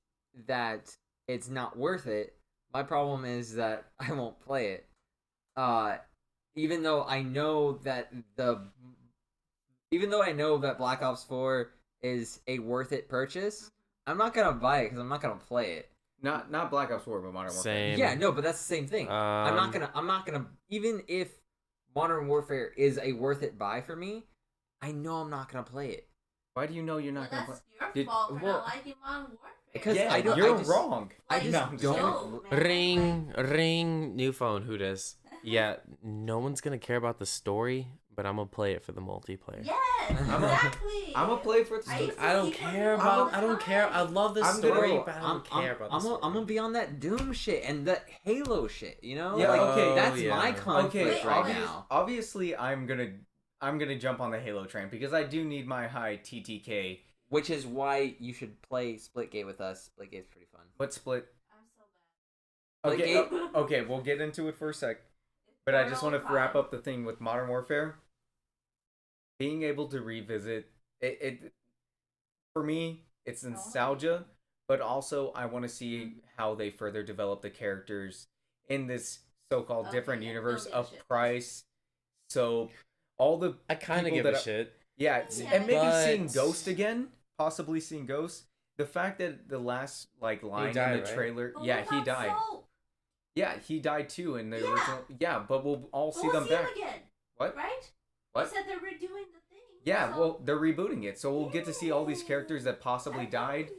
that it's not worth it. My problem is that I won't play it. Even though I know that Black Ops 4 is a worth it purchase, I'm not gonna buy it because I'm not gonna play it. Not Black Ops 4, but Modern Warfare. Same. Yeah, no, but that's the same thing. I'm not gonna even if Modern Warfare is a worth it buy for me, I know I'm not gonna play it. Why do you know you're not going to play? That's your fault for well, not liking Modern Warfare. because Yeah, I don't. you're I just, wrong. I just No, I'm just don't. Ring, new phone. Who does? Yeah, no one's gonna care about the story, but I'm gonna play it for the multiplayer. Yes, I'm exactly. I'm gonna play for the I story. used to I don't see care Modern about. I don't care. I love the I'm gonna- story, Bro, but I don't care about the story. I'm gonna be on that Doom shit and the Halo shit. You know? Yeah, okay. That's yeah. my conflict Okay, right obvious- now. obviously I'm gonna jump on the Halo train because I do need my high TTK. Which is why you should play Splitgate with us. Splitgate's pretty fun. What split? I'm so bad. Okay, Splitgate? okay, we'll get into it for a sec. But I just want to wrap up the thing with Modern Warfare. being able to revisit it for me, it's nostalgia, but also I want to see how they further develop the characters in this so-called different universe of Price. So all the I kind of people give a that shit. yeah, Yeah. and maybe But- seeing Ghost again, possibly seeing Ghost. The fact that the last like line died, in the right? trailer, But yeah, what he about died. Soap? Yeah, he died too in the Yeah. original. Yeah, but we'll all But see we'll them see back. him again, What? right? What? They said they're redoing the thing. Yeah, so- well, they're rebooting it, so we'll get to see all these characters that possibly died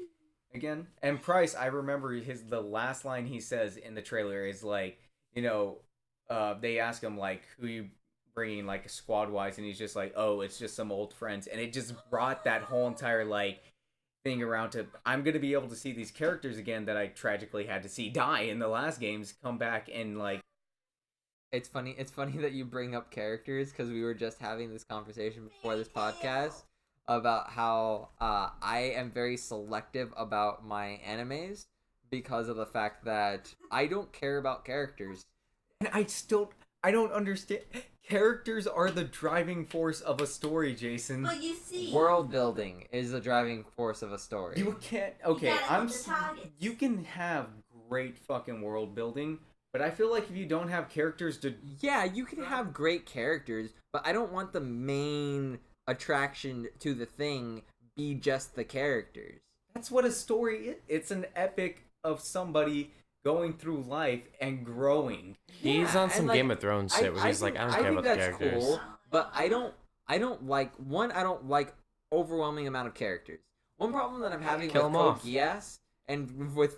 again. And Price, I remember the last line he says in the trailer is like, they ask him like, who you bringing like squad wise, and he's just like, oh, it's just some old friends, and it just brought that whole entire like thing around to I'm gonna be able to see these characters again that I tragically had to see die in the last games come back and like. It's funny that you bring up characters because we were just having this conversation before this podcast about how I am very selective about my animes because of the fact that I don't care about characters. And I don't understand. Characters are the driving force of a story, Jason. But you see, World building is the driving force of a story. You can't. Okay, gotta I'm. hit the targets. You can have great fucking world building, but I feel like if you don't have characters to, Yeah, you can have great characters, but I don't want the main attraction to the thing be just the characters. that's what a story is. It's an epic of somebody going through life and growing. He's Yeah, on some and, like, Game of Thrones shit where he's like, I don't care think about the that's characters. cool, but I don't like overwhelming amount of characters. One problem that I'm having Kill with 'em off. Code Geass and with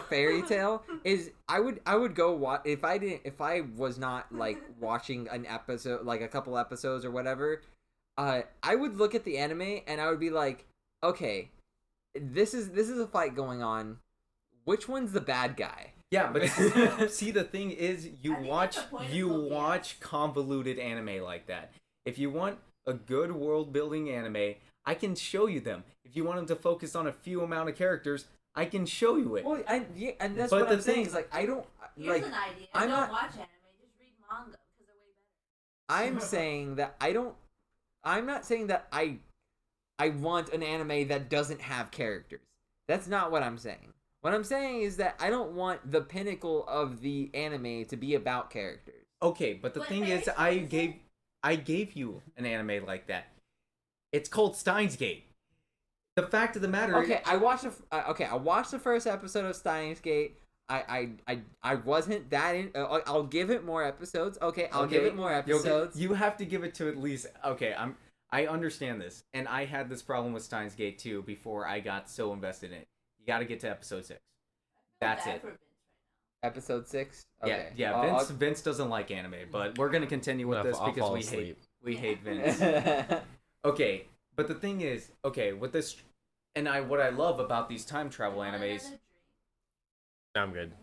Fairy Tail is I would go watch if I was not like watching an episode, like a couple episodes or whatever, I would look at the anime and I would be like, okay, this is a fight going on. Which one's the bad guy? Yeah, but see, the thing is, I think that's the point of Code Geass. convoluted anime like that. If you want a good world building anime, I can show you them. If you want them to focus on a few amount of characters, I can show you it. Well, and that's But what the I'm saying thing- is like I don't Here's like. an idea. I'm Don't not- watch anime. Just read manga because they're way better. I'm saying that I'm not saying that I want an anime that doesn't have characters. That's not what I'm saying. What I'm saying is that I don't want the pinnacle of the anime to be about characters. Okay, but the But thing is, Fairy Tail is I gave you an anime like that. It's called Steins Gate. The fact of the matter Okay, I watched the first episode of Steins Gate. I wasn't that in. I'll give it more episodes. Okay, I'll give it more episodes. You have to give it to at least. Okay, I understand this, and I had this problem with Steins Gate too before I got so invested in it. You got to get to episode 6. That's Bad it. for Vince Episode 6. Okay. Yeah. Vince doesn't like anime, but we're gonna continue with this I'll because fall we asleep. hate Vince. Okay, but the thing is, okay, with this, and what I love about these time travel right now. animes. Another I'm good.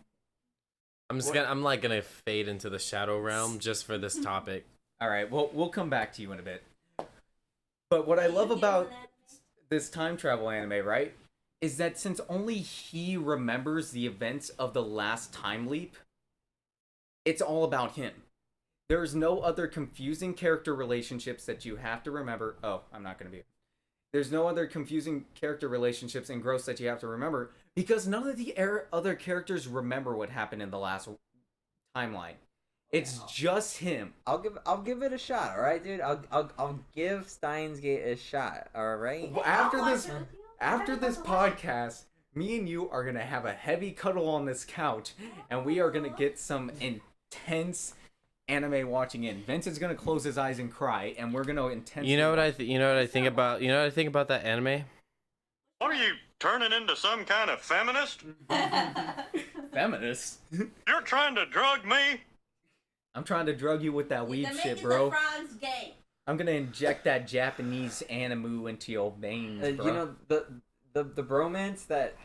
What- I'm like gonna fade into the shadow realm just for this topic. All right, well, we'll come back to you in a bit. But what I dream. love You about get one this time travel anime, right, is that since only he remembers the events of the last time leap, it's all about him. There's no other confusing character relationships that you have to remember. Oh, I'm not going to be. There's no other confusing character relationships and growths that you have to remember because none of the other characters remember what happened in the last timeline. It's just him. I'll give it a shot. All right, dude. I'll give Steins Gate a shot. All right. Well, I'll after watch this it with you. after I this don't watch it. podcast, me and you are gonna have a heavy cuddle on this couch, and we are gonna get some intense anime watching in. Vince is gonna close his eyes and cry, and we're gonna intensely. You know what I think about that anime? What are you turning into some kind of feminist? feminist. You're trying to drug me? I'm trying to drug you with that weed They're shit, making bro. The frogs gay. I'm gonna inject that Japanese anime into your veins, bro. You know the bromance that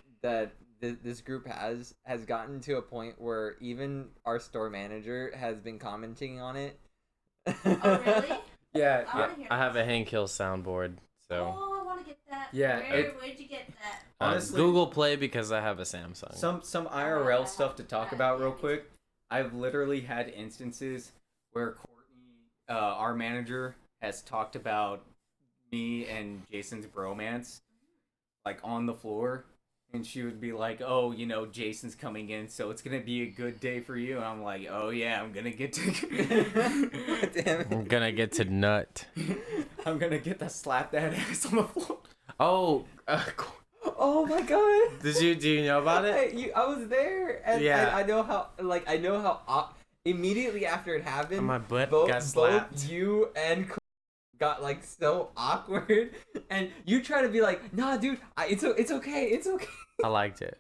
this group has gotten to a point where even our store manager has been commenting on it. Oh really? Yeah, I wanna hear I have this. a Hank Hill soundboard, so Oh, I want to get that. Yeah, Where'd you get that? honestly, Google Play because I have a Samsung. some IRL stuff to talk about real quick. I've literally had instances where Courtney, our manager, has talked about me and Jason's bromance, like on the floor, and she would be like, "Oh, you know, Jason's coming in, so it's gonna be a good day for you." And I'm like, "Oh yeah, I'm gonna get to, Damn it. I'm gonna get to nut. I'm gonna get to slap that ass on the floor." Oh, Oh my god. do you know about it? I was there, and Yeah. I know how immediately after it happened, My butt both, got slapped. both you and got like so awkward, and you try to be like, "Nah, dude, it's okay, it's okay." I liked it.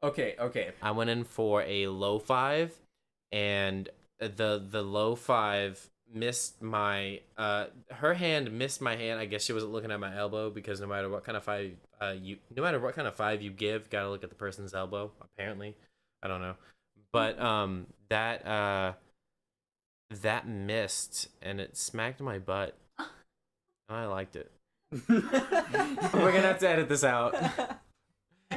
Okay. I went in for a low 5, and the low 5 missed my her hand missed my hand. I guess she wasn't looking at my elbow, because no matter what kind of 5 you give, gotta look at the person's elbow. Apparently, I don't know, but that missed, and it smacked my butt. I liked it. We're gonna have to edit this out.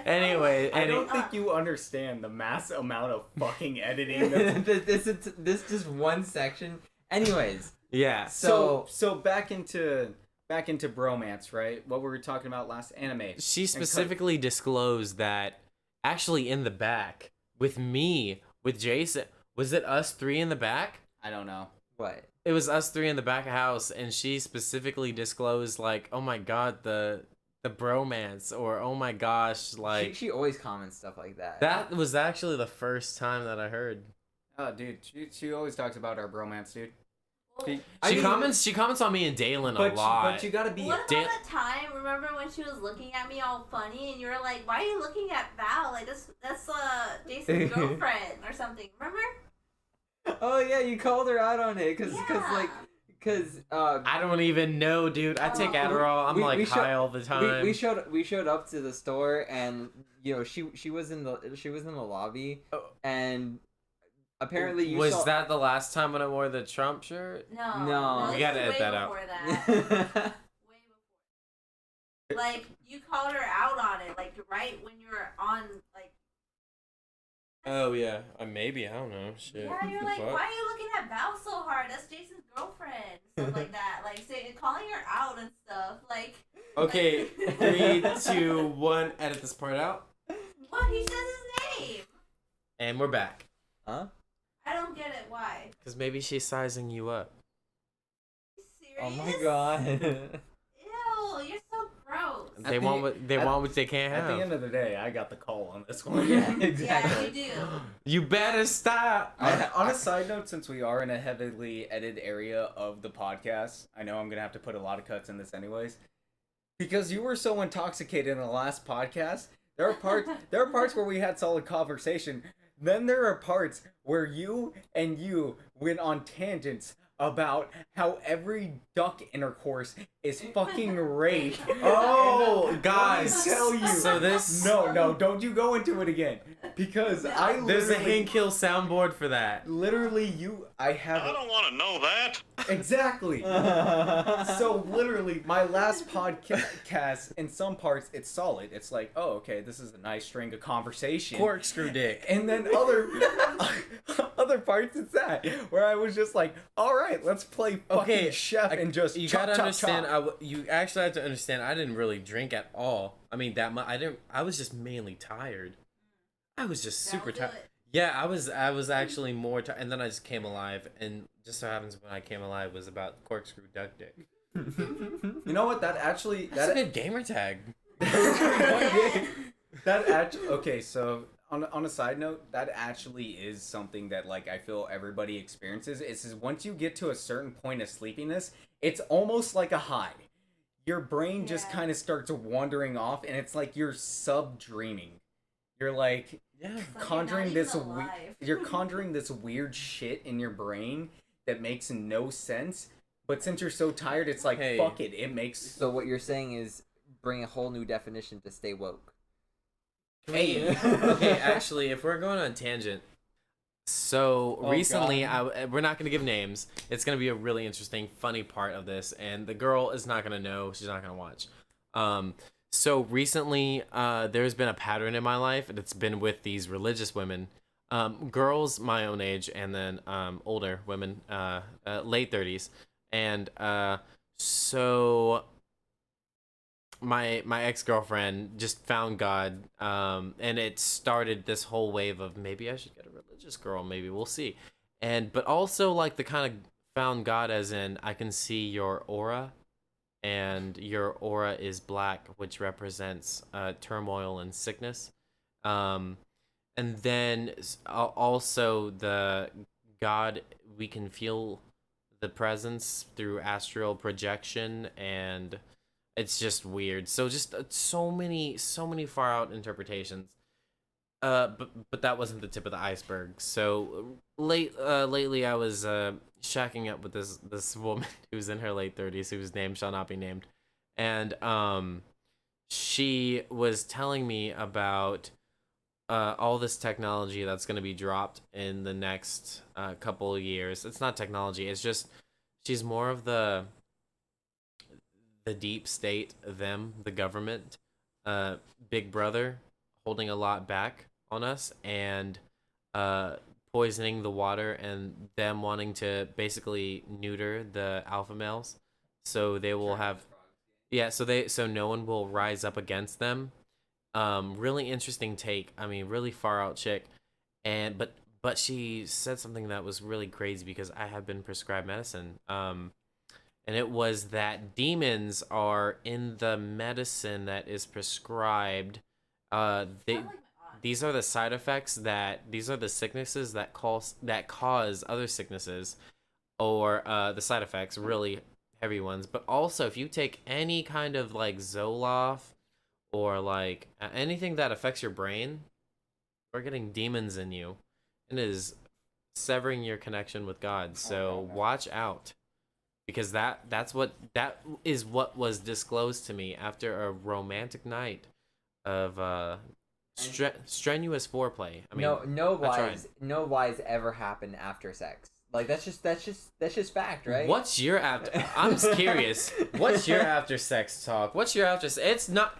Anyway, I don't think you understand the mass amount of fucking editing. this just one section. Anyways, yeah. So back into bromance, right? What were we talking about last anime? She specifically disclosed that actually in the back with me, with Jason, was it us 3 in the back? I don't know. what? It was us 3 in the back of house, and she specifically disclosed, like, oh my god, the bromance, or oh my gosh, like She always comments stuff like that. that was actually the first time that I heard. Oh, dude, she always talks about our bromance, dude. Well, She comments on me and Dalen a lot. But you gotta be. what about that time? Remember when she was looking at me all funny, and you were like, "Why are you looking at Val? Like that's Jason's girlfriend or something." Remember? Oh yeah, you called her out on it, cause I don't even know, dude. I take Adderall. I'm we high showed- all the time. we showed up to the store, and you know she was in the lobby, Oh. and apparently you was saw... that the last time when I wore the Trump shirt? No. We this gotta is edit way that out. before that. Way before. Like you called her out on it, like right when you were on, like. Oh yeah, maybe, I don't know. Shit. Yeah, you're The like, fuck? why are you looking at Val so hard? That's Jason's girlfriend, stuff like that. Like, calling her out and stuff. Like. Okay, 3, 2, 1. Edit this part out, What? He says his name. and we're back. Huh? I don't get it. Why? Cause maybe she's sizing you up. Serious? Oh my god. Ew, you're so gross. They want what they can't have. At the end of the day, I got the call on this one. Yeah, Yeah, exactly. you do. You better stop. On a side note, since we are in a heavily edited area of the podcast, I know I'm gonna have to put a lot of cuts in this anyways. Because you were so intoxicated in the last podcast, there are parts where we had solid conversation. Then there are parts where you went on tangents about how every duck intercourse is fucking rape. Oh, guys. Tell you. So this No, don't you go into it again. Because there's a hand kill soundboard for that. literally I I have don't want to know that. exactly. So literally, my last podcast, in some parts, it's solid. It's like, oh, okay, this is a nice string of conversation. Corkscrew dick. And then other parts, it's that where I was just like, all right, let's play fucking chef and just You chop, gotta chop, understand. chop. You actually have to understand. I didn't really drink at all. I mean, that much. I didn't. I was just mainly tired. I was just super That'll tired. do it. Yeah, I was actually more tired, and then I just came alive. And just so happens when I came alive was about corkscrew duck dick. You know what? That's a good gamer tag. Okay, so on a side note, that actually is something that like I feel everybody experiences. Is once you get to a certain point of sleepiness, it's almost like a high. Your brain just Yeah. kind of starts wandering off, and it's like you're sub dreaming. You're like Yeah. It's like conjuring you're not this even alive. you're conjuring this weird shit in your brain that makes no sense. But since you're so tired, it's like Hey. fuck it. It makes So what you're saying is bring a whole new definition to stay woke. Hey, okay, actually, if we're going on a tangent, so Oh, recently, God. we're not going to give names. It's going to be a really interesting, funny part of this, and the girl is not going to know. She's not going to watch. So recently, there's been a pattern in my life, and it's been with these religious women, girls my own age, and then older women, late 30s. And so my ex-girlfriend just found God, and it started this whole wave of maybe I should get a religious girl, maybe we'll see. But also like the kind of found God as in I can see your aura, and your aura is black, which represents turmoil and sickness. And then also the God, we can feel the presence through astral projection, and it's just weird. So just so many far out interpretations. But that wasn't the tip of the iceberg. So lately I was shacking up with this woman who's in her late 30s, whose name shall not be named, and she was telling me about all this technology that's going to be dropped in the next couple of years. It's not technology. It's just she's more of the deep state, the government, Big Brother, holding a lot back on us, and poisoning the water, and them wanting to basically neuter the alpha males, so they will have so no one will rise up against them. Really interesting take. I mean, really far out chick, and but she said something that was really crazy because I have been prescribed medicine. And it was that demons are in the medicine that is prescribed. These are the side effects these are the sicknesses that cause other sicknesses, or the side effects, really heavy ones. But also, if you take any kind of like Zoloft or like anything that affects your brain, you're getting demons in you. It is severing your connection with God. So watch out, because that is what was disclosed to me after a romantic night of strenuous foreplay. I mean, no lies ever happen after sex. Like that's just fact, right? What's your after? I'm curious. What's your after sex talk? What's your after? It's not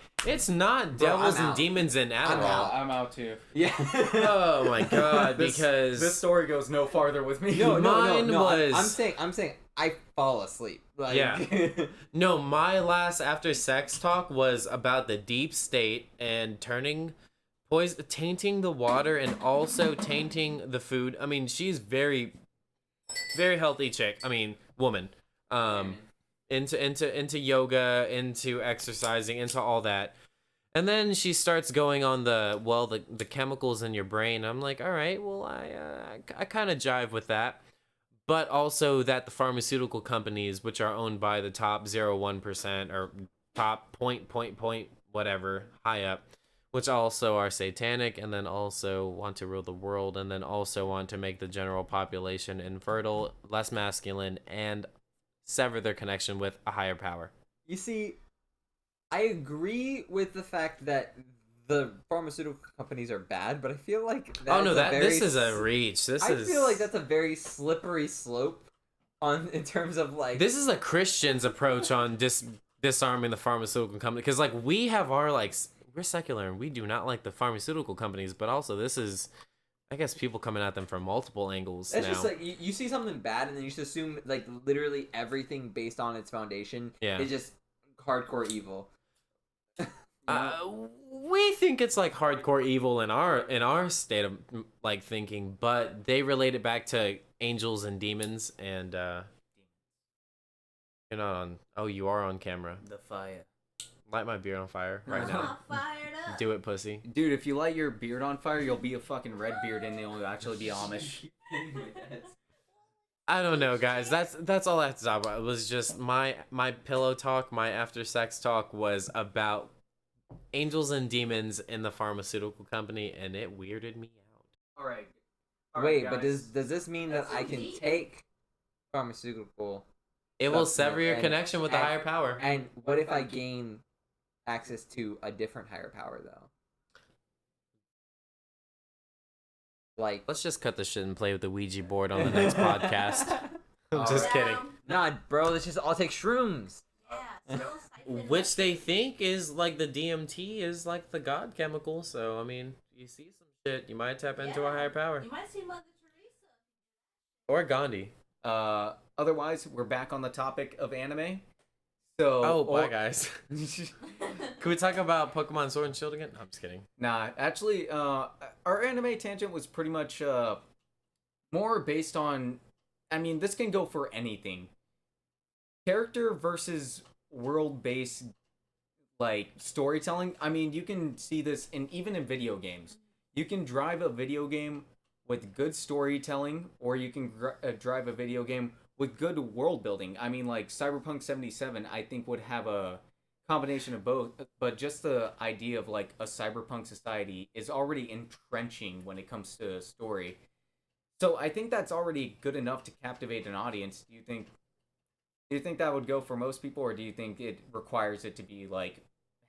devils and demons and Adderall. I'm out too. Yeah. Oh my god! Because this story goes no farther with me. No. was. I'm saying I fall asleep. Like... Yeah. No, my last after sex talk was about the deep state and tainting the water and also tainting the food. I mean, she's very healthy chick. I mean, woman. Into yoga, into exercising, into all that. And then she starts going on the chemicals in your brain. I'm like, all right, well, I kind of jive with that. But also that the pharmaceutical companies, which are owned by the top 0.1% or top point whatever, high up, which also are satanic, and then also want to rule the world, and then also want to make the general population infertile, less masculine, and sever their connection with a higher power. You see, I agree with the fact that the pharmaceutical companies are bad, but I feel like this is a reach. I feel like that's a very slippery slope in terms of like... This is a Christian's approach on disarming the pharmaceutical company, because like we have our like... We're secular and we do not like the pharmaceutical companies, but also this is, I guess, people coming at them from multiple angles. It's now. just like you see something bad and then you just assume like literally everything based on its foundation is just hardcore evil. We think it's like hardcore evil in our state of like thinking, but they relate it back to angels and demons, and you're not on. Oh, you are on camera. The fire. Light my beard on fire right now. Fired up. Do it, pussy. Dude, if you light your beard on fire, you'll be a fucking red beard and you'll actually be Amish. I don't know, guys. That's all I have to talk about. It was just my pillow talk. My after sex talk was about angels and demons in the pharmaceutical company, and it weirded me out. All right. Wait, but does this mean that I can take pharmaceutical? It will sever your connection with the higher power. And what if I gain access to a different higher power, though? Like, let's just cut this shit and play with the Ouija board on the next podcast. I'm just kidding. Nah, bro, let's just all take shrooms. Yeah, Which they think is like the DMT is like the God chemical. So, I mean, you see some shit, you might tap into a higher power. You might see Mother Teresa. Or Gandhi. otherwise, we're back on the topic of anime. So, Oh, bye, guys. Can we talk about Pokemon Sword and Shield again? I'm just kidding. Nah, actually, our anime tangent was pretty much more based on. I mean, this can go for anything. Character versus world-based, like, storytelling. I mean, you can see this even in video games. You can drive a video game with good storytelling, or you can drive a video game with good world building. I mean, like Cyberpunk 77, I think would have a combination of both, but just the idea of like a cyberpunk society is already entrenching when it comes to story. So I think that's already good enough to captivate an audience. Do you think that would go for most people, or do you think it requires it to be like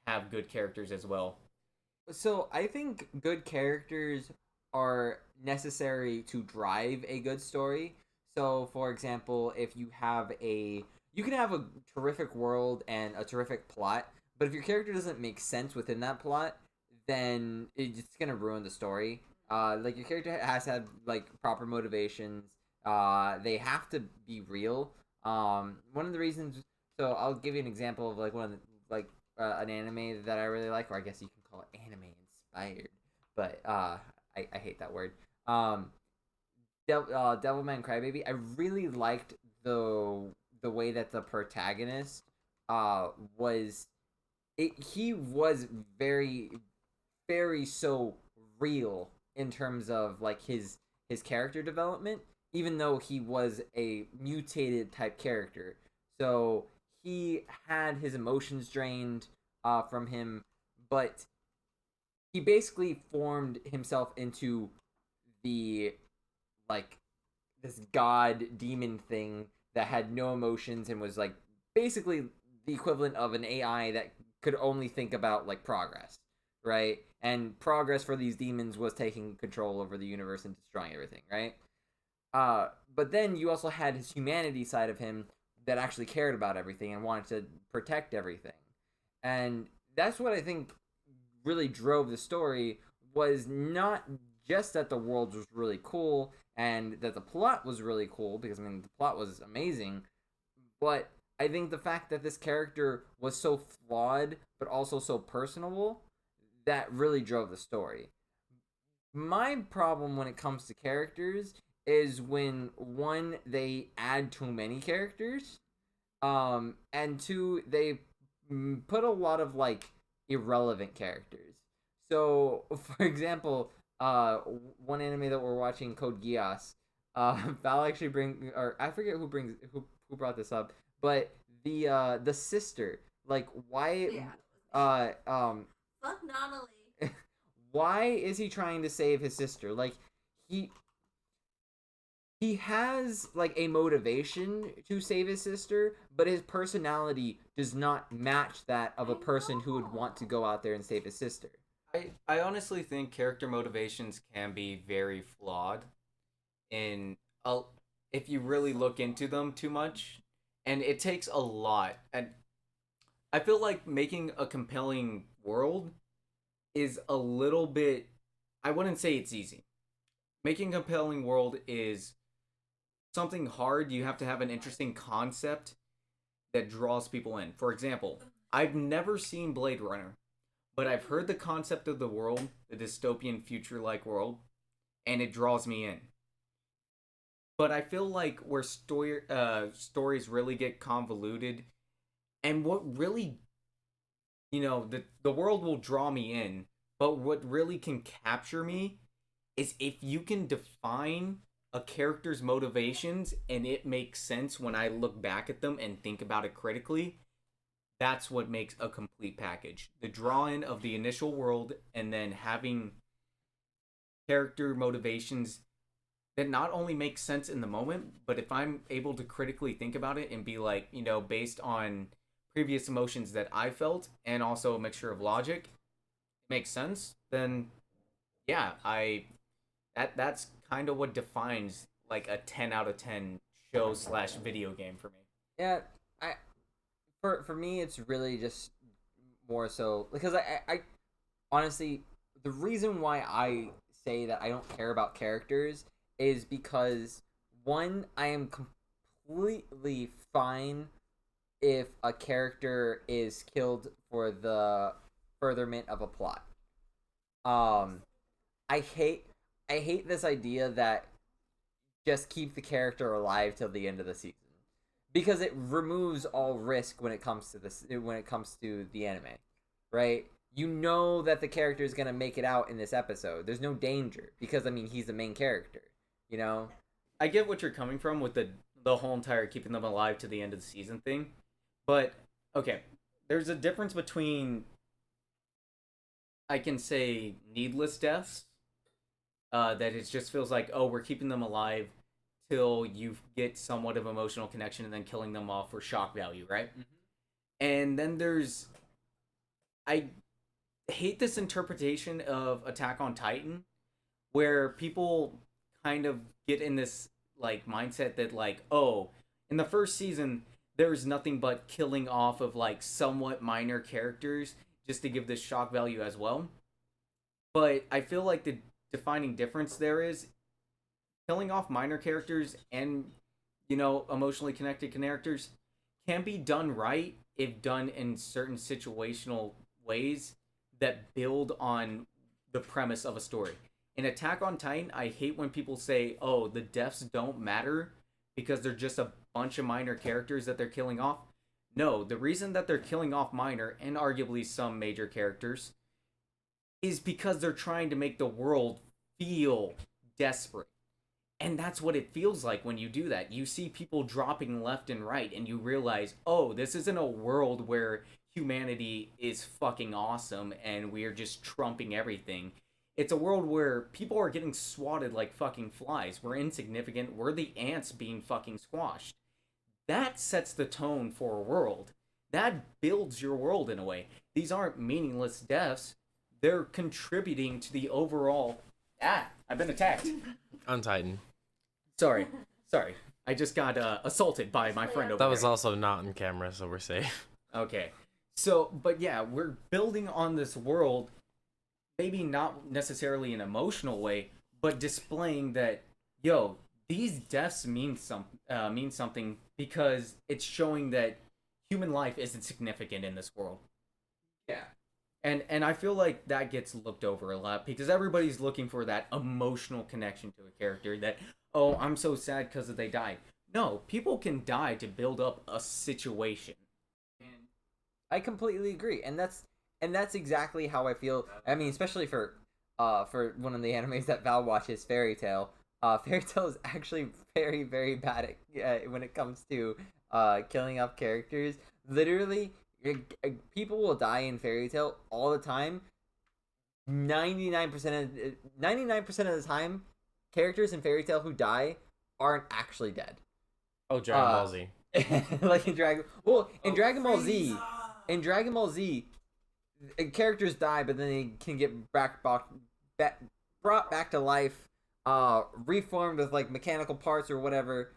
have good characters as well? So I think good characters are necessary to drive a good story. So, for example, if you can have a terrific world and a terrific plot, but if your character doesn't make sense within that plot, then it's gonna ruin the story. Like your character has to have like proper motivations. They have to be real. One of the reasons. So I'll give you an example of like one of the an anime that I really like, or I guess you can call it anime inspired, but I hate that word. Devilman Crybaby. I really liked the way that the protagonist was. He was very, very so real in terms of like his character development, even though he was a mutated type character. So he had his emotions drained from him, but he basically formed himself into the like this god demon thing that had no emotions and was like basically the equivalent of an AI that could only think about like progress, right? And progress for these demons was taking control over the universe and destroying everything, right? But then you also had his humanity side of him that actually cared about everything and wanted to protect everything. And that's what I think really drove the story, was not just that the world was really cool and that the plot was really cool, because I mean the plot was amazing, but I think the fact that this character was so flawed but also so personable, that really drove the story. My problem when it comes to characters is when one, they add too many characters, and two, they put a lot of like irrelevant characters. So, for example, one anime that we're watching, Code Geass, Val actually or I forget who brought this up, but the sister, like why, Fuck Nonally. why is he trying to save his sister? Like he has like a motivation to save his sister, but his personality does not match that of a person who would want to go out there and save his sister. I honestly think character motivations can be very flawed if you really look into them too much, and it takes a lot. And I feel like making a compelling world is a little bit, I wouldn't say it's easy. Making a compelling world is something hard. You have to have an interesting concept that draws people in. For example, I've never seen Blade Runner, but I've heard the concept of the world, the dystopian future-like world, and it draws me in. But I feel like where stories really get convoluted, and what really, the world will draw me in, but what really can capture me is if you can define a character's motivations and it makes sense when I look back at them and think about it critically. That's what makes a complete package. The draw-in of the initial world and then having character motivations that not only make sense in the moment, but if I'm able to critically think about it and be like, based on previous emotions that I felt and also a mixture of logic, it makes sense, then yeah, that's kind of what defines like a 10 out of 10 show/video game for me. Yeah, for me it's really just more so because I honestly, the reason why I say that I don't care about characters is because one, I am completely fine if a character is killed for the furtherment of a plot. I hate this idea that just keep the character alive till the end of the season, because it removes all risk when it comes to the anime, right? You know that the character is gonna make it out in this episode. There's no danger because I mean he's the main character, you know. I get what you're coming from with the whole entire keeping them alive to the end of the season thing, but okay, there's a difference between, I can say, needless deaths, that it just feels like, oh, we're keeping them alive till you get somewhat of emotional connection and then killing them off for shock value, right? Mm-hmm. And then there's, I hate this interpretation of Attack on Titan where people kind of get in this like mindset that like, oh, in the first season there's nothing but killing off of like somewhat minor characters just to give this shock value as well. But I feel like the defining difference there is killing off minor characters and, you know, emotionally connected characters can be done right if done in certain situational ways that build on the premise of a story. In Attack on Titan, I hate when people say, oh, the deaths don't matter because they're just a bunch of minor characters that they're killing off. No, the reason that they're killing off minor and arguably some major characters is because they're trying to make the world feel desperate. And that's what it feels like when you do that. You see people dropping left and right and you realize, oh, this isn't a world where humanity is fucking awesome and we are just trumping everything. It's a world where people are getting swatted like fucking flies. We're insignificant. We're the ants being fucking squashed. That sets the tone for a world. That builds your world in a way. These aren't meaningless deaths. They're contributing to the overall... Ah, I've been attacked. On Titan. Sorry. I just got assaulted by my friend over That there. was also not on camera, so we're safe. Okay. So, but yeah, we're building on this world, maybe not necessarily in an emotional way, but displaying that, yo, these deaths mean something because it's showing that human life isn't significant in this world. Yeah. And I feel like that gets looked over a lot because everybody's looking for that emotional connection to a character that, oh, I'm so sad because they died. No, people can die to build up a situation. I completely agree, and that's exactly how I feel. I mean, especially for one of the animes that Val watches, Fairy Tail. Fairy Tail is actually very, very bad at when it comes to killing off characters. Literally, people will die in Fairy Tail all the time. 99% of the time, characters in Fairy Tail who die aren't actually dead. Oh, Dragon Ball Z. Like in Dragon Dragon Ball Z. In Dragon Ball Z, characters die, but then they can get brought back to life, reformed with like mechanical parts or whatever.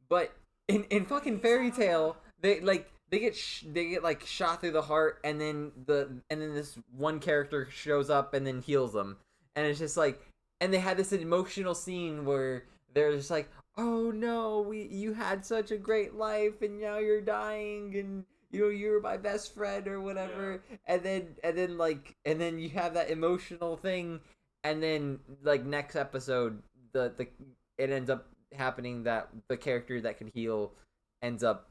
But in fucking Fairy Tail, they get like shot through the heart, and then this one character shows up and then heals them, and it's just like, and they had this emotional scene where they're just like, oh no, you had such a great life and now you're dying and. You know, you're my best friend or whatever, yeah. and then you have that emotional thing, and then like next episode, it ends up happening that the character that can heal ends up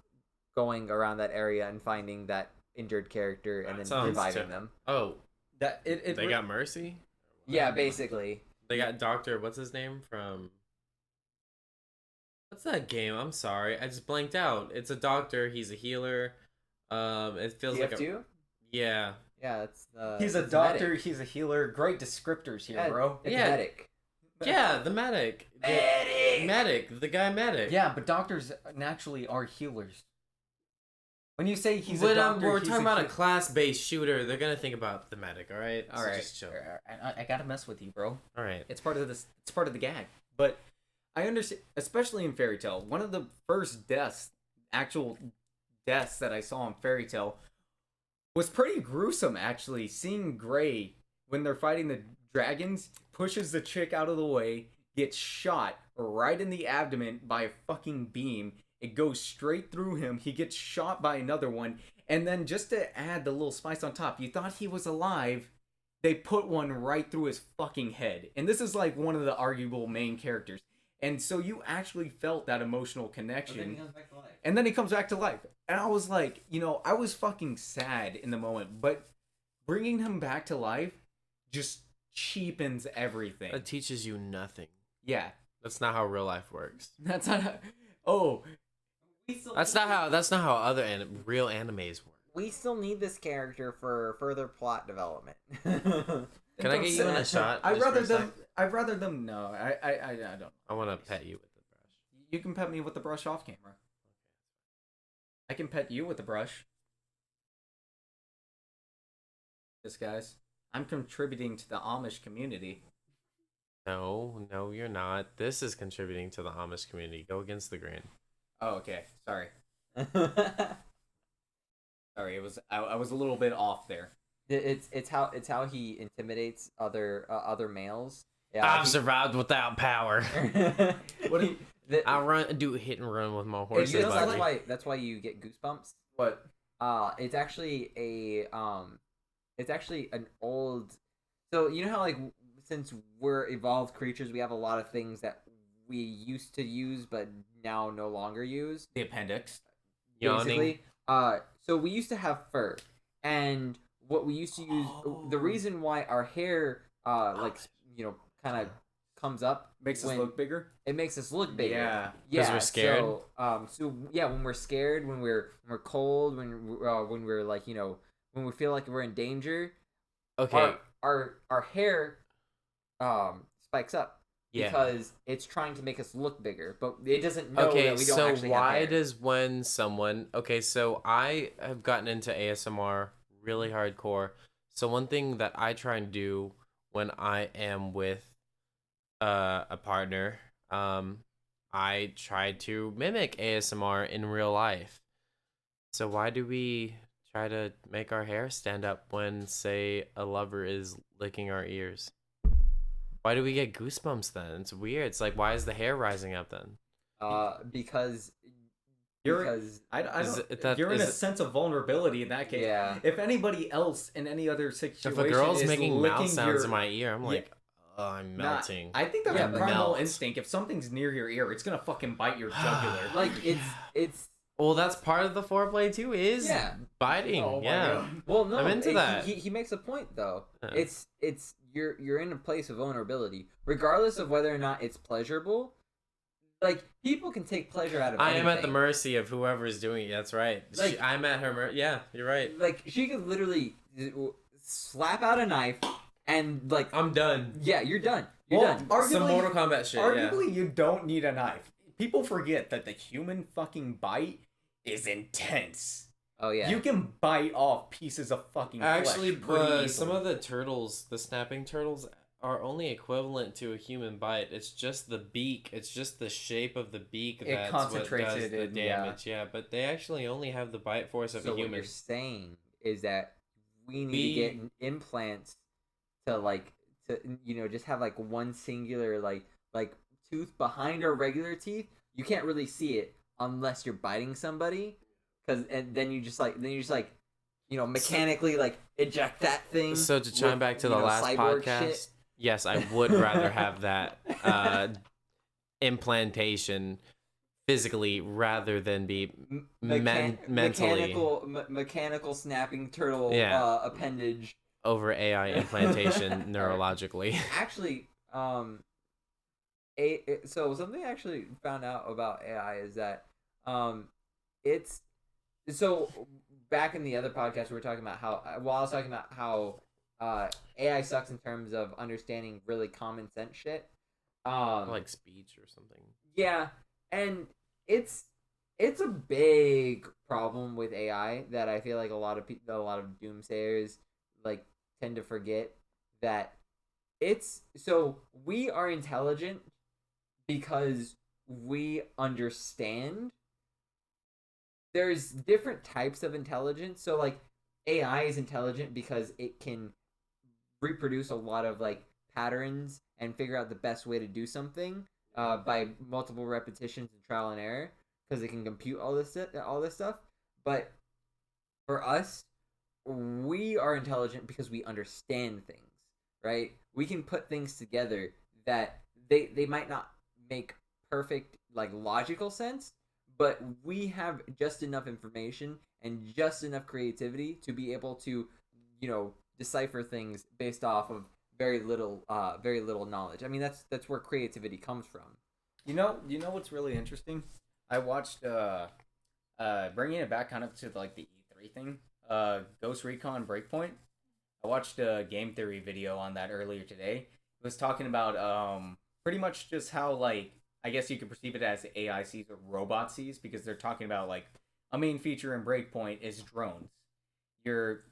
going around that area and finding that injured character and then reviving them. Oh, that they got Mercy. Yeah, basically. They got Doctor. What's his name from? What's that game? I'm sorry, I just blanked out. It's a doctor. He's a healer. It feels like yeah. Yeah, it's he's a doctor, medic. He's a healer. Great descriptors here, bro. It's medic. Yeah, the medic. Medic, the guy medic. Yeah, but doctors naturally are healers. When you say he's a doctor, we're talking about a class-based shooter, they're gonna think about the medic, all right? All right. Just chill. I gotta mess with you, bro. All right. It's part of this. It's part of the gag. But I understand, especially in Fairy Tail, one of the first actual deaths that I saw in Fairy Tail was pretty gruesome, actually. Seeing Gray, when they're fighting the dragons, pushes the chick out of the way, gets shot right in the abdomen by a fucking beam, It goes straight through him. He gets shot by another one. And then just to add the little spice on top, you thought he was alive. They put one right through his fucking head. And this is like one of the arguable main characters. And so you actually felt that emotional connection. And then he comes back to life. And I was like, I was fucking sad in the moment. But bringing him back to life just cheapens everything. It teaches you nothing. Yeah. That's not how real life works. That's not how... Oh. That's not how other real animes work. We still need this character for further plot development. Can I get you in a shot? I'd rather them no. I don't. I want to pet you with the brush. You can pet me with the brush off camera. I can pet you with the brush. This guys, I'm contributing to the Amish community. No, you're not. This is contributing to the Amish community. Go against the grain. Oh, okay. Sorry. Sorry, I was a little bit off there. It's how he intimidates other males. Yeah, I've survived without power. What do you? I do hit and run with my horse. That's why you get goosebumps. What? It's actually an old. So you know how like since we're evolved creatures, we have a lot of things that we used to use but now no longer use. The appendix. Basically. So we used to have fur, and what we used to use. The reason why our hair kind of comes up makes us look bigger. It makes us look bigger. Yeah, because we're scared. So when we're scared, when we're cold, when we're like when we feel like we're in danger. Okay. Our hair spikes up. Yeah. Because it's trying to make us look bigger, but it doesn't know that we don't actually have hair. So why does when someone... Okay, so I have gotten into ASMR really hardcore. So one thing that I try and do when I am with a partner, I try to mimic ASMR in real life. So why do we try to make our hair stand up when, say, a lover is licking our ears? Why do we get goosebumps then? It's weird. It's like, why is the hair rising up then? Because you're in a sense of vulnerability in that case. Yeah. If anybody else in any other situation, if a girl's is making mouth sounds your... in my ear, I'm like, oh, I'm melting. I think that's a primal instinct. If something's near your ear, it's gonna fucking bite your jugular. Like it's. Well, that's part of the foreplay too. Is biting. Oh, yeah. Well, no, I'm into that. He makes a point though. It's you're in a place of vulnerability, regardless of whether or not it's pleasurable. Like people can take pleasure out of. I am at the mercy of whoever is doing it. That's right. Like, I'm at her. Yeah, you're right. Like she could literally slap out a knife and like I'm done. Yeah, you're done. You're done. Some Mortal Kombat shit. Arguably, you don't need a knife. People forget that the human fucking bite is intense. Oh yeah. You can bite off pieces of fucking actually, flesh some of the turtles, the snapping turtles, are only equivalent to a human bite. It's just the beak. It's just the shape of the beak that's what does the damage. Yeah, but they actually only have the bite force of a human. What you're saying is that we need to get implants to just have like one singular like tooth behind our regular teeth. You can't really see it unless you're biting somebody, and then you just mechanically eject that thing. So to chime back to the last podcast, shit. Yes, I would rather have that implantation physically rather than be mentally mechanical snapping turtle appendage over AI implantation neurologically. Actually, so something I actually found out about AI is that it's so back in the other podcast we were talking about how I was talking about how AI sucks in terms of understanding really common sense shit, like speech or something. Yeah, and it's a big problem with AI that I feel like a lot of doomsayers tend to forget that we are intelligent because we understand. There's different types of intelligence. So AI is intelligent because it can reproduce a lot of patterns and figure out the best way to do something by multiple repetitions and trial and error. because it can compute all this stuff. But for us, we are intelligent because we understand things, right? We can put things together that they might not make perfect like logical sense, but we have just enough information and just enough creativity to be able to, decipher things based off of very little knowledge. I mean, that's where creativity comes from. You know what's really interesting? I watched bringing it back kind of to like the E3 thing. Ghost Recon Breakpoint. I watched a game theory video on that earlier today. It was talking about pretty much just how, like, I guess you could perceive it as AI sees or robot sees, because they're talking about like a main feature in Breakpoint is drones. You're,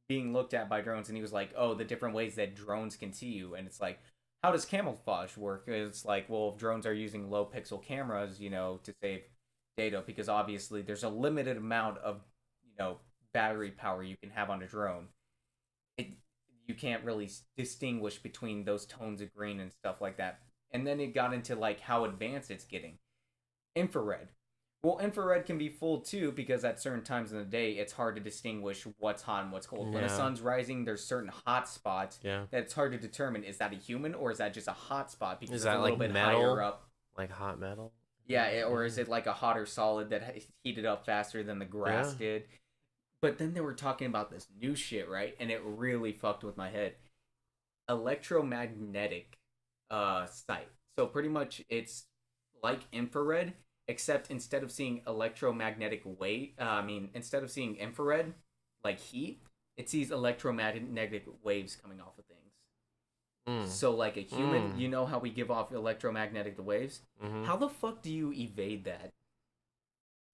being looked at by drones, and he was like, oh, the different ways that drones can see you. And it's like, how does camouflage work? It's like, well, if drones are using low pixel cameras, to save data, because obviously there's a limited amount of, battery power you can have on a drone. You can't really distinguish between those tones of green and stuff like that. And then it got into like how advanced it's getting. Infrared. Well, infrared can be full too, because at certain times in the day, it's hard to distinguish what's hot and what's cold. When the sun's rising, there's certain hot spots that it's hard to determine, is that a human or is that just a hot spot because Is it's that a little like bit metal? higher up? Like hot metal? Yeah, or is it like a hotter solid that heated up faster than the grass did? But then they were talking about this new shit, right? And it really fucked with my head. Electromagnetic sight. So pretty much it's like infrared, except instead of seeing electromagnetic instead of seeing infrared, like heat, it sees electromagnetic waves coming off of things. So like a human, you know how we give off electromagnetic waves? How the fuck do you evade that?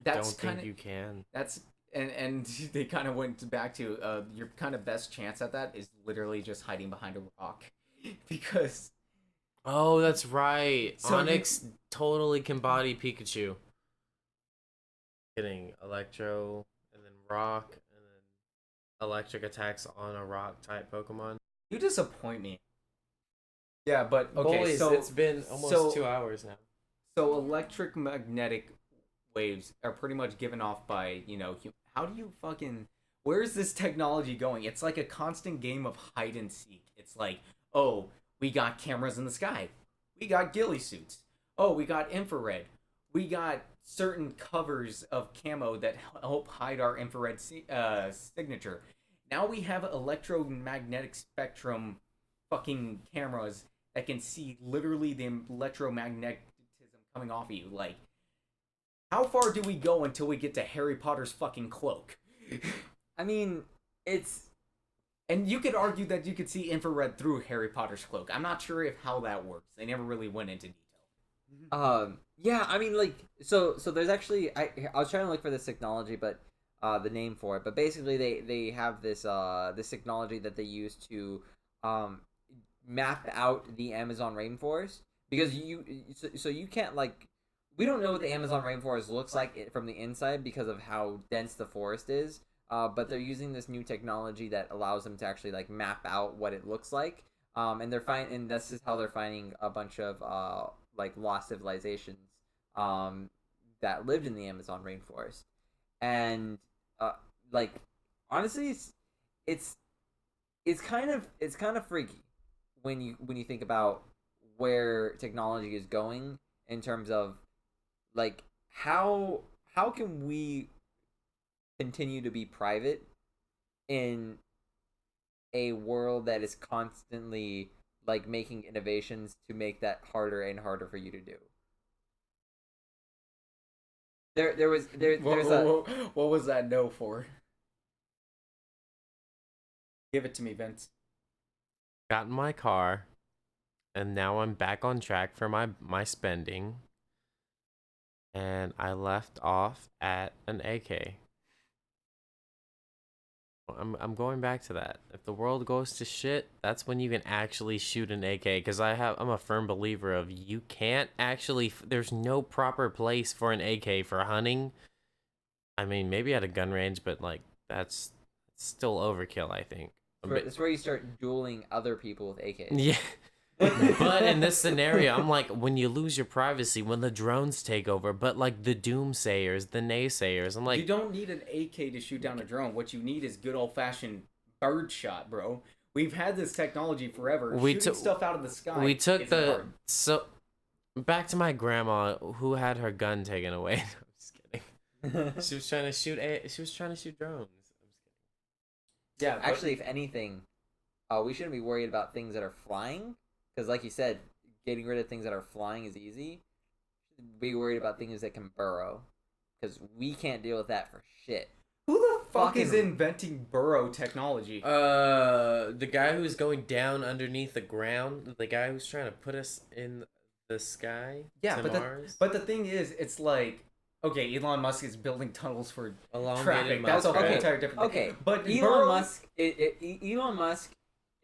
Don't think you can. That's and they kind of went back to your kind of best chance at that is literally just hiding behind a rock, because Oh, that's right. So Onyx totally can body Pikachu. Getting Electro, and then Rock, and then electric attacks on a rock type Pokemon. you disappoint me. Yeah, but okay, Boys, so it's been almost 2 hours now. So electric magnetic waves are pretty much given off by, how do you fucking... Where's this technology going? It's like a constant game of hide and seek. It's like, oh, we got cameras in the sky. We got ghillie suits. Oh, we got infrared. We got certain covers of camo that help hide our infrared signature. Now we have electromagnetic spectrum fucking cameras that can see literally the electromagnetism coming off of you. Like, how far do we go until we get to Harry Potter's fucking cloak? I mean, it's... And you could argue that you could see infrared through Harry Potter's cloak. I'm not sure how that works. They never really went into detail. Yeah, I mean, like, so there's actually... I was trying to look for this technology, but... the name for it. But basically, they have this this technology that they use to... map out the Amazon rainforest, because you can't, like, we don't know what the Amazon rainforest looks like from the inside because of how dense the forest is, but they're using this new technology that allows them to actually like map out what it looks like, and and this is how they're finding a bunch of like lost civilizations that lived in the Amazon rainforest. And like, honestly, it's kind of freaky when you think about where technology is going in terms of, like, how can we continue to be private in a world that is constantly like making innovations to make that harder and harder for you to do. What was that no for? Give it to me, Vince. Got in my car, and now I'm back on track for my spending. And I left off at an AK. I'm going back to that. If the world goes to shit, that's when you can actually shoot an AK. Because I'm a firm believer of you can't actually. There's no proper place for an AK for hunting. I mean, maybe at a gun range, but like that's still overkill, I think. That's where you start dueling other people with AKs. Yeah. But in this scenario, I'm like, when you lose your privacy, when the drones take over, but like the doomsayers, the naysayers, I'm like, you don't need an AK to shoot down a drone. What you need is good old fashioned bird shot, bro. We've had this technology forever. Shooting stuff out of the sky. We took isn't hard. so back to my grandma who had her gun taken away. I'm just kidding. She was trying to shoot drones. Yeah, but Actually, if anything, we shouldn't be worried about things that are flying, because like you said, getting rid of things that are flying is easy. Be worried about things that can burrow, because we can't deal with that for shit. who the fuck fucking- is inventing burrow technology? The guy who's going down underneath the ground, the guy who's trying to put us in the sky Yeah, to but Mars. but the thing is, it's like, okay, Elon Musk is building tunnels for Elongated traffic. That's a whole muskrat. entire different thing. Okay, But Elon burrow- Musk. Elon Musk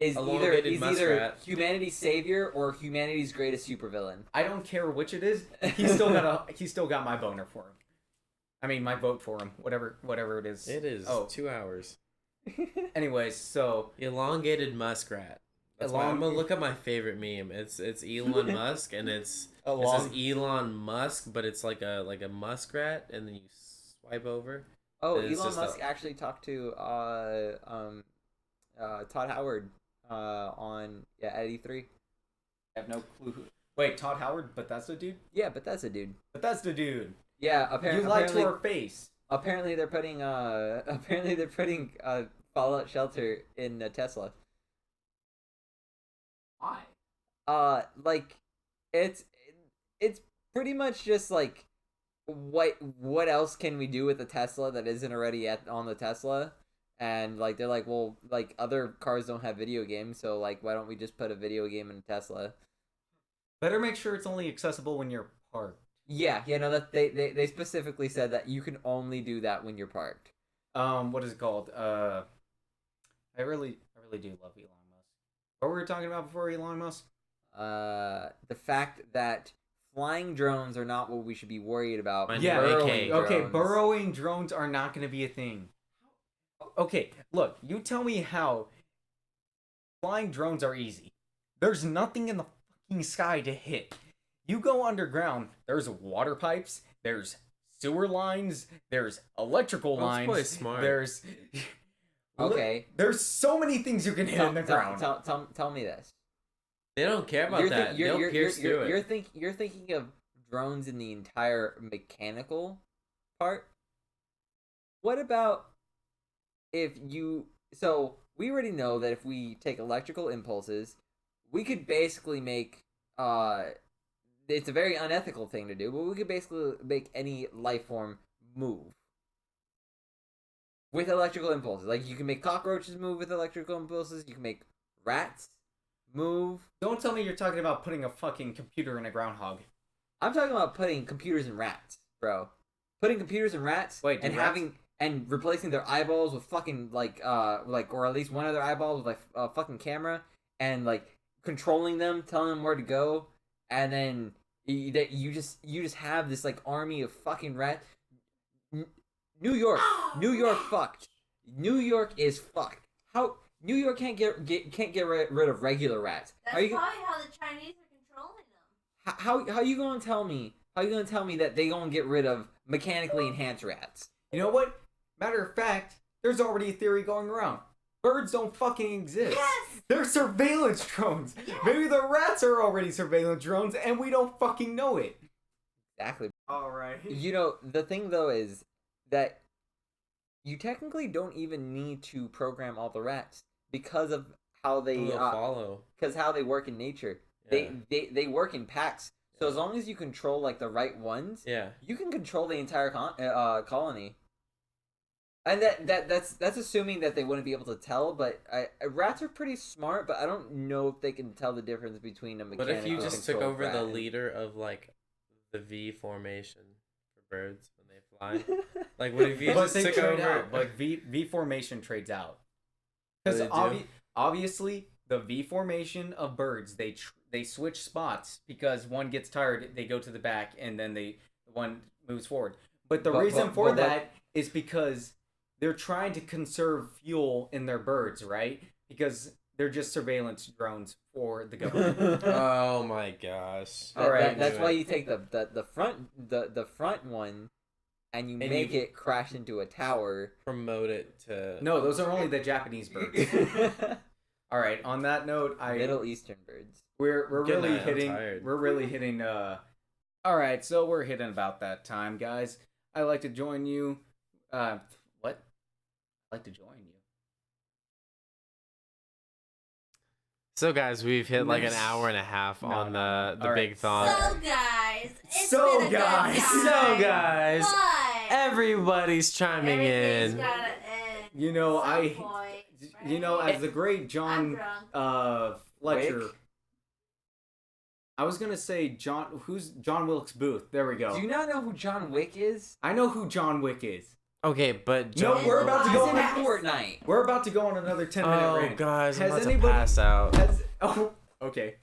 is Elongated either muskrat. humanity's savior or humanity's greatest supervillain. I don't care which it is. He's still got my boner for him. I mean, my vote for him. Whatever it is. It is Oh. 2 hours. Anyways, so Elongated muskrat. That's why I'm gonna look up my favorite meme. It's Elon Musk, and it says Elon Musk, but it's like a muskrat, and then you swipe over. Oh, It's Elon just Musk actually talked to Todd Howard on at E3. I have no clue who. Wait, Todd Howard, but that's the dude. Yeah, but that's a dude. But that's the dude. Yeah, You lied to our face. apparently they're putting Fallout Shelter in a Tesla. Why? Like it's pretty much just like what else can we do with a Tesla that isn't already on the Tesla? And like they're like, well, like other cars don't have video games, so like why don't we just put a video game in a Tesla? Better make sure it's only accessible when you're parked. Yeah, no, that they specifically said that you can only do that when you're parked. What is it called? I really do love Elon Musk. What were we talking about before Elon Musk? The fact that flying drones are not what we should be worried about. Yeah, burrowing okay, drones. burrowing drones are not going to be a thing. Okay, look, you tell me how flying drones are easy. There's nothing in the fucking sky to hit. You go underground, there's water pipes, there's sewer lines, there's electrical That's lines, quite smart. there's Okay. there's so many things you can hit in the ground. Tell me this. They don't care about that. They'll pierce through it. You're thinking of drones in the entire mechanical part. What about if you? So we already know that if we take electrical impulses, we could basically make it's a very unethical thing to do, but we could basically make any life form move with electrical impulses. Like you can make cockroaches move with electrical impulses. You can make rats move. Don't tell me you're talking about putting a fucking computer in a groundhog. I'm talking about putting computers in rats, bro. Putting computers in rats and replacing their eyeballs with fucking or at least one of their eyeballs with like a fucking camera and like controlling them, telling them where to go, and then you just have this like army of fucking rats. New York fucked. New York is fucked. How New York can't get rid of regular rats? That's How you probably how the Chinese are controlling them. how you gonna tell me? How you gonna tell me that they gonna get rid of mechanically enhanced rats? You know what? Matter of fact, there's already a theory going around. Birds don't fucking exist. Yes! They're surveillance drones. Yes! Maybe the rats are already surveillance drones and we don't fucking know it. Exactly. Alright. You know, the thing though is that you technically don't even need to program all the rats because of how they They'll follow. because how they work in nature. Yeah. They work in packs. So as long as you control like the right ones, Yeah. you can control the entire colony. And that's assuming that they wouldn't be able to tell, but rats are pretty smart, but I don't know if they can tell the difference between a But mechanical if you just took controlled over rat the and- leader of like the V formation for birds when they fly, like what if you But just they took trade over? out. But V formation trades out. Oh, Because they do? obviously the V formation of birds, they switch spots because one gets tired, they go to the back, and then one moves forward. But the reason for that is because they're trying to conserve fuel in their birds, right? Because They're just surveillance drones for the government. Oh my gosh. All right, That's why you take the front one, and you And make you- it crash into a tower. Promote it to. No, those are only the Japanese birds. All right. On that note, Middle Eastern birds. we're Good really night, I'm hitting. tired. We're really hitting. All right, so we're hitting about that time, guys. I'd like to join you. What? I'd like to join you. So guys, we've hit like an Nice. hour and a half No, on no, no. the All Big right. Thonk. So guys, it's So, been a good guys. time. So guys, But everybody's chiming everything's in. gotta end You know, at some I. point, You know, right? as the great I'm John drunk. Fletcher. Wick? I was gonna say who's John Wilkes Booth? There we go. Do you not know who John Wick is? I know who John Wick is. Okay, but No, John we're about to go He's in on. Fortnite. We're about to go on another 10-minute Oh rant. guys, I'm Has about to anybody- pass out. Okay.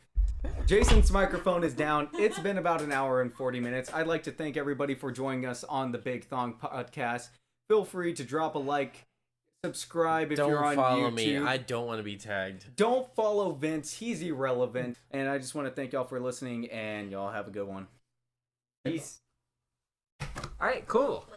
Jason's microphone is down. It's been about an hour and 40 minutes. I'd like to thank everybody for joining us on the Big Thonk Podcast. Feel free to drop a like, subscribe if Don't you're on follow YouTube. me. I don't want to be tagged. Don't follow Vince. He's irrelevant. And I just want to thank y'all for listening, and y'all have a good one. Peace. All right, cool.